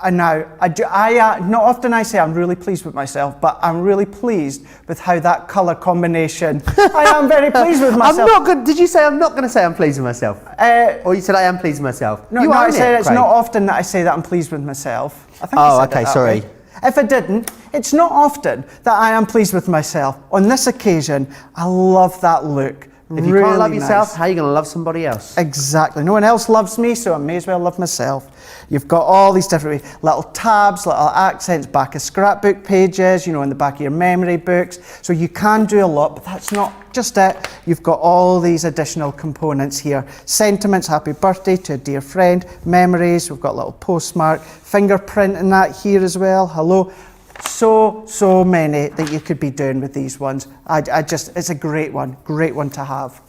and now, not often I say I'm really pleased with myself, but I'm really pleased with how that colour combination, I am very pleased with myself. Did you say I'm not going to say I'm pleased with myself? Or you said I am pleased with myself? No, I said it's not often that I say that I'm pleased with myself. I think I said okay, it that sorry. way. If I didn't, it's not often that I am pleased with myself. On this occasion, I love that look. If you can't love yourself, how are you going to love somebody else? Exactly. No one else loves me, so I may as well love myself. You've got all these different little tabs, little accents, back of scrapbook pages, in the back of your memory books. So you can do a lot, but that's not just it. You've got all these additional components here. Sentiments, happy birthday to a dear friend, memories, we've got a little postmark, fingerprint in that here as well, hello. So many that you could be doing with these ones. It's a great one to have.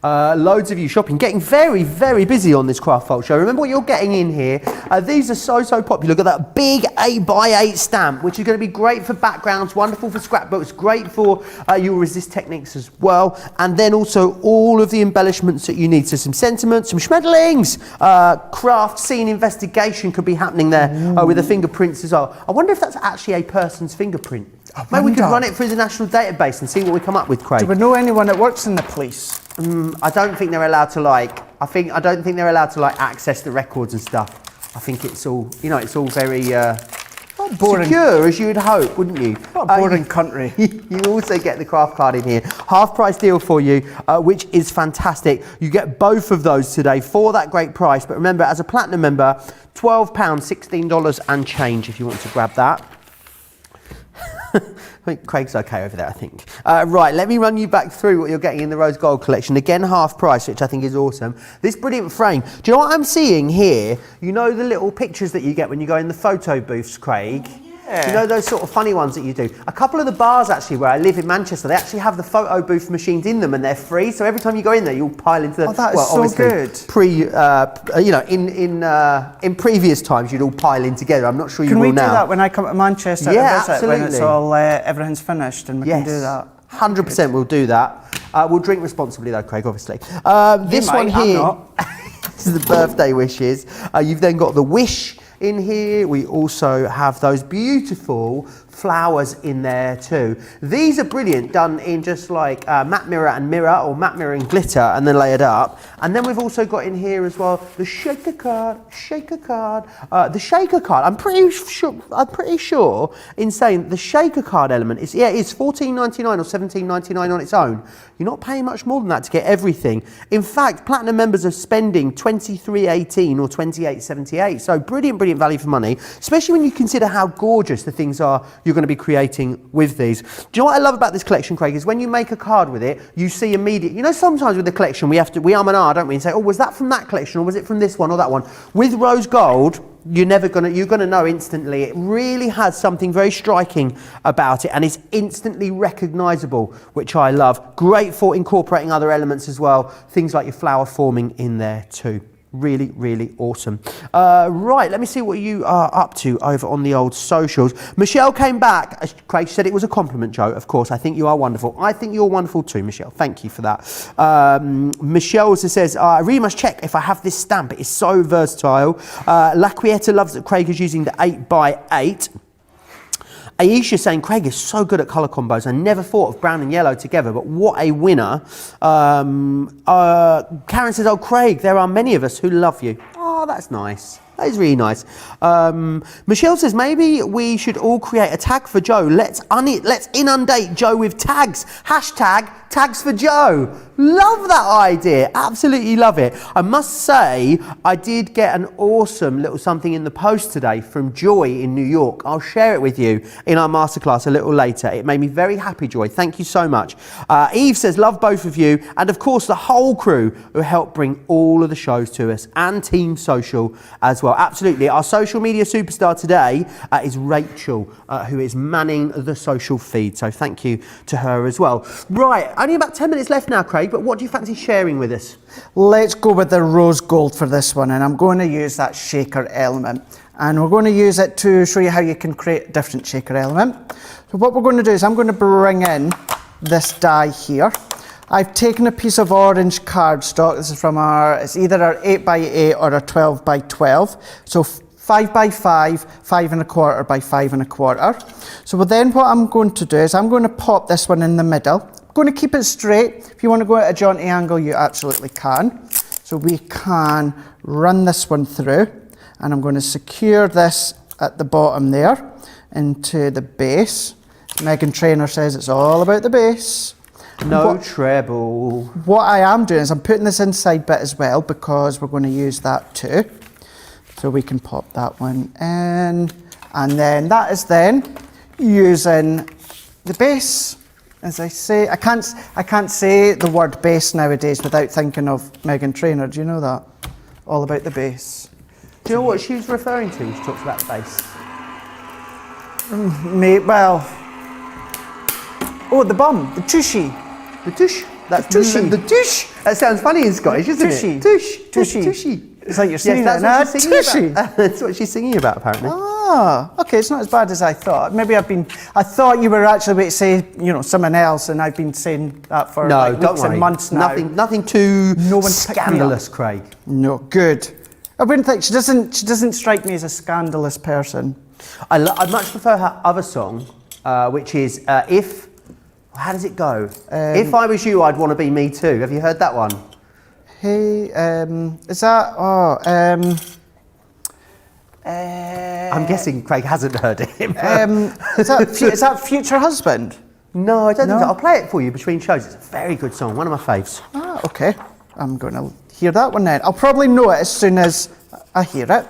Loads of you shopping, getting very, very busy on this Craft Vault show. Remember what you're getting in here. These are so popular. Look at that big 8x8 stamp, which is going to be great for backgrounds, wonderful for scrapbooks, great for your resist techniques as well. And then also all of the embellishments that you need. So some sentiments, some schmetterlings, craft scene investigation could be happening there with the fingerprints as well. I wonder if that's actually a person's fingerprint. Maybe we could run it through the national database and see what we come up with, Craig. Do we know anyone that works in the police? I don't think they're allowed to I don't think they're allowed to access the records and stuff. I think it's all, it's all very boring. Secure, as you would hope, wouldn't you? What a boring country. You also get the craft card in here. Half price deal for you, which is fantastic. You get both of those today for that great price. But remember, as a platinum member, £12, $16 and change if you want to grab that. I think Craig's okay over there, I think. Right, let me run you back through what you're getting in the Rose Gold collection. Again, half price, which I think is awesome. This brilliant frame. Do you know what I'm seeing here? You know the little pictures that you get when you go in the photo booths, Craig? Yeah. You know those sort of funny ones that you do? A couple of the bars, actually, where I live in Manchester, they actually have the photo booth machines in them and they're free. So every time you go in there, you'll pile into the... Oh, that is so good. In previous times, you'd all pile in together. I'm not sure you will now. Can we do that when I come to Manchester to visit? Absolutely. When it's all, everything's finished and we can do that. 100% we'll do that. We'll drink responsibly though, Craig, obviously. This one here, this is the birthday wishes. You've then got the wish in here. We also have those beautiful flowers in there too. These are brilliant, done in just like matte mirror and mirror, or matte mirror and glitter, and then layered up. And then we've also got in here as well the shaker card, the shaker card. I'm pretty sure in saying the shaker card element is it's $14.99 or $17.99 on its own. You're not paying much more than that to get everything. In fact, platinum members are spending $23.18 or $28.78. So brilliant value for money, especially when you consider how gorgeous the things are you're going to be creating with these. Do you know what I love about this collection, Craig, is when you make a card with it, you see immediately, sometimes with the collection we and ah, don't we, and say, oh, was that from that collection, or was it from this one or that one? With Rose Gold, you're gonna know instantly. It really has something very striking about it, and it's instantly recognizable, which I love. Great for incorporating other elements as well, things like your flower forming in there too. Really awesome. Right, let me see what you are up to over on the old socials. Michelle came back. Craig said it was a compliment, Joe. Of course, I think you are wonderful. I think you're wonderful too, Michelle. Thank you for that. Michelle also says, I really must check if I have this stamp. It is so versatile. Laquieta loves that Craig is using the 8x8. Aisha saying, Craig is so good at colour combos. I never thought of brown and yellow together, but what a winner. Karen says, oh, Craig, there are many of us who love you. Oh, that's nice. That is really nice. Michelle says, maybe we should all create a tag for Joe. Let's inundate Joe with tags. Hashtag tags for Joe. Love that idea. Absolutely love it. I must say, I did get an awesome little something in the post today from Joy in New York. I'll share it with you in our masterclass a little later. It made me very happy, Joy. Thank you so much. Eve says, love both of you. And of course, the whole crew who helped bring all of the shows to us, and Team Social as well. Absolutely. Our social media superstar today is Rachel, who is manning the social feed. So thank you to her as well. Right, only about 10 minutes left now, Craig, but what do you fancy sharing with us? Let's go with the rose gold for this one, and I'm going to use that shaker element. And we're going to use it to show you how you can create a different shaker element. So what we're going to do is I'm going to bring in this die here. I've taken a piece of orange cardstock. This is from it's either our 8x8 or our 12x12. So 5x5, 5 1/4 by 5 1/4. So then what I'm going to do is I'm going to pop this one in the middle. I'm going to keep it straight. If you want to go at a jaunty angle, you absolutely can. So we can run this one through, and I'm going to secure this at the bottom there into the base. Megan Trainor says it's all about the base. No treble. What I am doing is I'm putting this inside bit as well, because we're going to use that too. So we can pop that one in, and then that is then using the base. As I say, I can't say the word base nowadays without thinking of Megan Trainor. Do you know that? All about the base. Do you know what she was referring to when she talks about the base? The bum, the tushy. The tush. That's tushy. The tush. That sounds funny in Scottish, isn't Tushy. it? Tush. Tushy. Tushy. It's like you're singing Yes, that's what she's tushy. singing about. That's what she's singing about, apparently. Ah, okay, it's not as bad as I thought. Maybe I thought you were actually about to say, someone else, and I've been saying that for weeks and months now. Nothing too No one's picked me up. scandalous, Craig. No, good. I wouldn't think, she doesn't strike me as a scandalous person. I much prefer her other song, which is If... How does it go? If I was you, I'd want to be me too. Have you heard that one? Hey, is that, I'm guessing Craig hasn't heard it. is that Future Husband? No, I don't think No? so. I'll play it for you between shows. It's a very good song, one of my faves. Ah, okay. I'm going to hear that one then. I'll probably know it as soon as I hear it.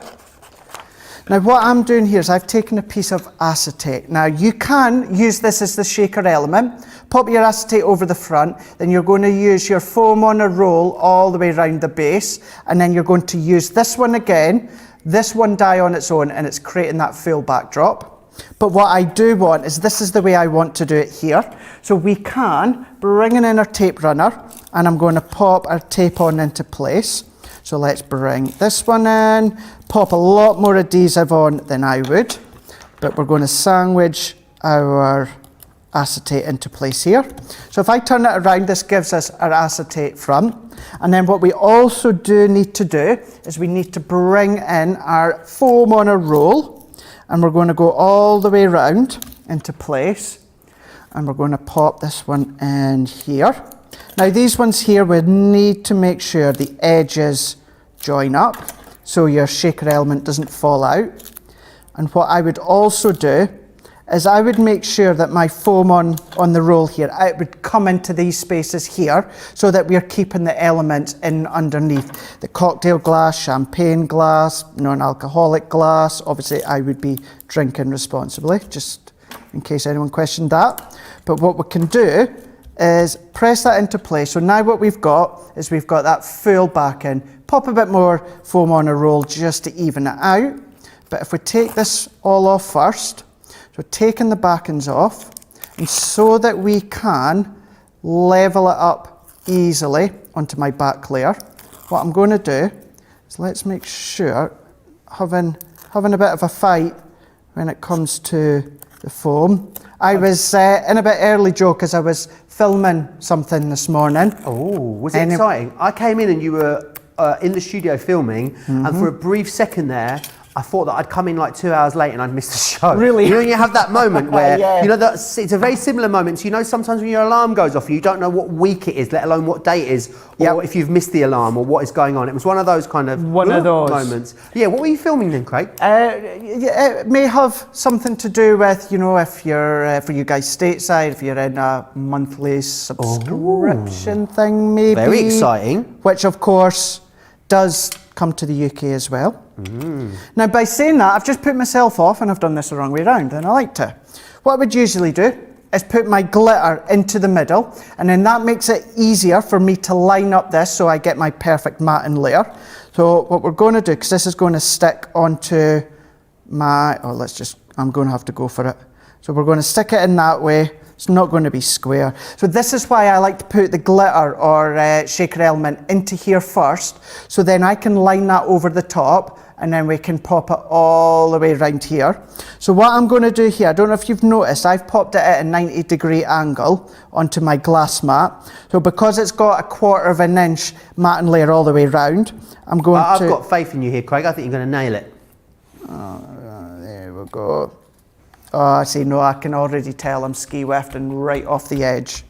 Now what I'm doing here is I've taken a piece of acetate. Now you can use this as the shaker element. Pop your acetate over the front, then you're going to use your foam on a roll all the way around the base, and then you're going to use this one again, this one die on its own, and it's creating that full backdrop. But what I do want is, this is the way I want to do it here. So we can bring in our tape runner, and I'm going to pop our tape on into place. So let's bring this one in, pop a lot more adhesive on than I would, but we're going to sandwich our acetate into place here. So if I turn it around, this gives us our acetate front. And then what we also do need to do is we need to bring in our foam on a roll, and we're going to go all the way around into place, and we're going to pop this one in here. Now these ones here, we need to make sure the edges join up so your shaker element doesn't fall out. And what I would also do is I would make sure that my foam on the roll here, it would come into these spaces here so that we're keeping the elements in underneath. The cocktail glass, champagne glass, non-alcoholic glass. Obviously I would be drinking responsibly, just in case anyone questioned that. But what we can do is press that into place. So now what we've got is we've got that full backing. Pop a bit more foam on a roll just to even it out. But if we take this all off first, so taking the backings off, and so that we can level it up easily onto my back layer, what I'm going to do is, let's make sure, having a bit of a fight when it comes to the foam. I was in a bit early, Joe, because I was filming something this morning. Oh, was it exciting? I came in and you were in the studio filming, and for a brief second there, I thought that I'd come in like 2 hours late and I'd missed the show. Really? You know, when you have that moment where, Yeah. it's a very similar moment. So, sometimes when your alarm goes off, you don't know what week it is, let alone what day it is, or if you've missed the alarm or what is going on. It was one of those kind of moments. Yeah, what were you filming then, Craig? It may have something to do with, if you're, for you guys stateside, if you're in a monthly subscription thing, maybe. Very exciting. Which, of course, does come to the UK as well. Now, by saying that, I've just put myself off, and I've done this the wrong way around, and I like to. What I would usually do is put my glitter into the middle, and then that makes it easier for me to line up this so I get my perfect matting layer. So what we're going to do, because this is going to stick onto my, I'm going to have to go for it. So we're going to stick it in that way It's not going to be square. So this is why I like to put the glitter or shaker element into here first. So then I can line that over the top and then we can pop it all the way around here. So what I'm going to do here, I don't know if you've noticed, I've popped it at a 90-degree angle onto my glass mat. So because it's got a 1/4 inch matting layer all the way around, I'm going to... I've got faith in you here, Craig. I think you're going to nail it. There we go. Oh, see, no, I can already tell I'm ski-wefting right off the edge.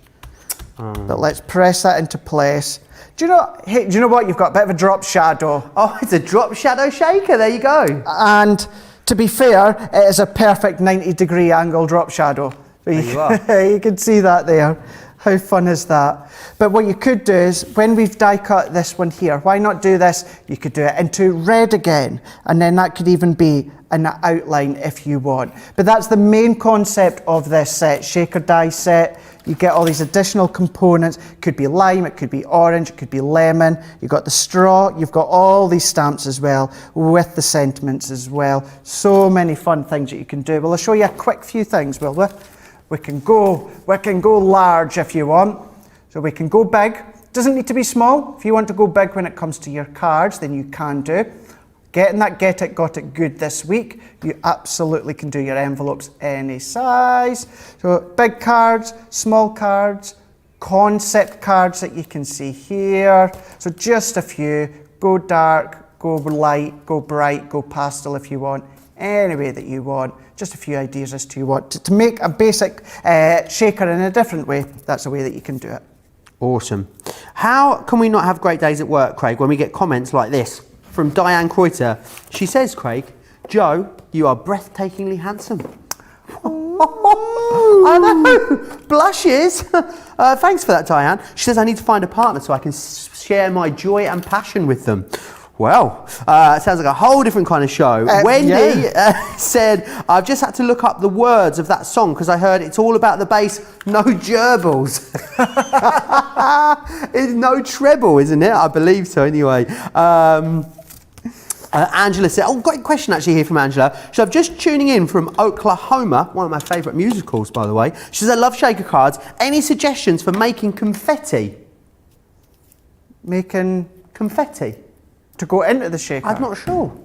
But let's press that into place. Do you know what? You've got a bit of a drop shadow. Oh, it's a drop shadow shaker. There you go. And to be fair, it is a perfect 90-degree angle drop shadow. There you are. You can see that there. How fun is that? But what you could do is, when we've die cut this one here, why not do this? You could do it into red again, and then that could even be an outline if you want. But that's the main concept of this shaker die set. You get all these additional components. It could be lime, it could be orange, it could be lemon. You've got the straw, you've got all these stamps as well, with the sentiments as well. So many fun things that you can do. Well, I'll show you a quick few things, will we? We can go large if you want. So we can go big. Doesn't need to be small. If you want to go big when it comes to your cards, then you can do. Getting that Get It, Got It good this week, you absolutely can do your envelopes any size. So big cards, small cards, concept cards that you can see here. So just a few. Go dark, go light, go bright, go pastel if you want. Any way that you want. Just a few ideas as to what to make a basic shaker in a different way. That's a way that you can do it. Awesome. How can we not have great days at work, Craig, when we get comments like this from Diane Kreuter? She says, Craig, Joe, you are breathtakingly handsome. I know, blushes. Thanks for that, Diane. She says, I need to find a partner so I can share my joy and passion with them. Well, it sounds like a whole different kind of show. Wendy said, I've just had to look up the words of that song because I heard it's all about the bass, no gerbils. It's no treble, isn't it? I believe so anyway. Angela said, oh, great question actually here from Angela. So I'm just tuning in from Oklahoma, one of my favourite musicals, by the way. She says, I love shaker cards. Any suggestions for making confetti? Making confetti? To go into the shaker? I'm not sure.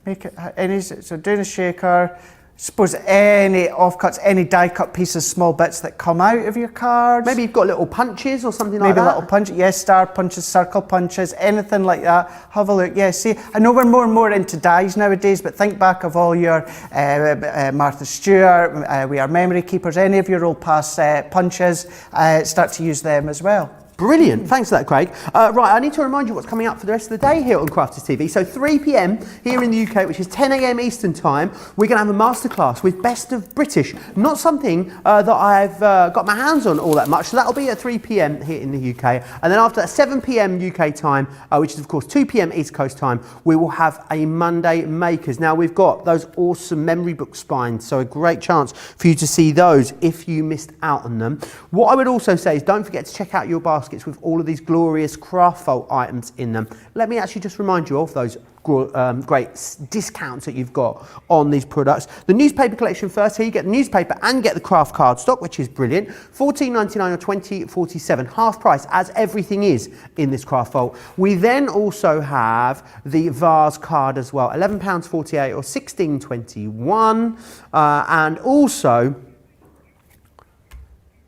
Make it so doing a shaker. Suppose any offcuts, any die cut pieces, small bits that come out of your cards. Maybe you've got little punches or something like that. Maybe little punches, yes, star punches, circle punches, anything like that. Have a look. Yeah, see, I know we're more and more into dies nowadays, but think back of all your Martha Stewart, We Are Memory Keepers, any of your old past punches, start to use them as well. Brilliant, thanks for that, Craig. Right, I need to remind you what's coming up for the rest of the day here on Crafters TV. So 3 p.m. here in the UK, which is 10 a.m. Eastern time, we're going to have a masterclass with Best of British. Not something that I've got my hands on all that much, so that'll be at 3 p.m. here in the UK. And then after 7 p.m. UK time, which is of course 2 p.m. East Coast time, we will have a Monday Makers. Now we've got those awesome memory book spines, so a great chance for you to see those if you missed out on them. What I would also say is don't forget to check out your basket with all of these glorious craft vault items in them. Let me actually just remind you of those great discounts that you've got on these products. The newspaper collection first. Here you get the newspaper and get the craft card stock, which is brilliant. $14.99 or $20.47, half price, as everything is in this craft vault. We then also have the vase card as well, £11.48 or $16.21, and also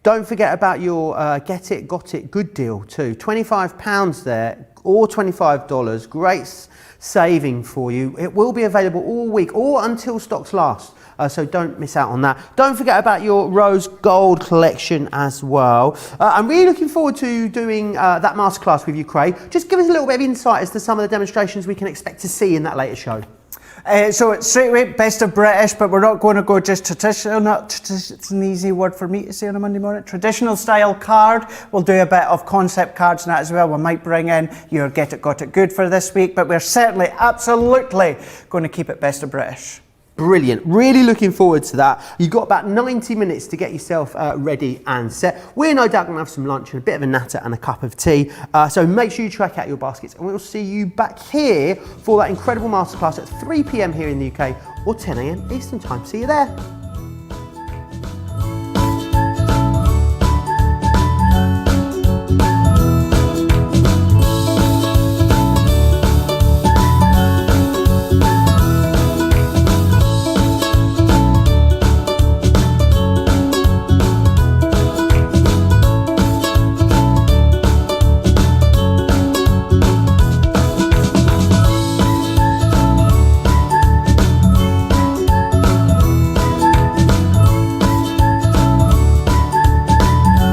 don't forget about your Get It, Got It good deal too. £25 there or $25. Great saving for you. It will be available all week or until stocks last. So don't miss out on that. Don't forget about your rose gold collection as well. I'm really looking forward to doing that masterclass with you, Craig. Just give us a little bit of insight as to some of the demonstrations we can expect to see in that later show. So it's straight away Best of British, but we're not going to go just traditional. It's an easy word for me to say on a Monday morning. Traditional style card. We'll do a bit of concept cards and that as well. We might bring in your Get It, Got It good for this week, but we're certainly, absolutely going to keep it Best of British. Brilliant. Really looking forward to that. You've got about 90 minutes to get yourself ready and set. We're no doubt going to have some lunch and a bit of a natter and a cup of tea. So make sure you check out your baskets, and we'll see you back here for that incredible masterclass at 3 p.m. here in the UK or 10 a.m. Eastern time. See you there.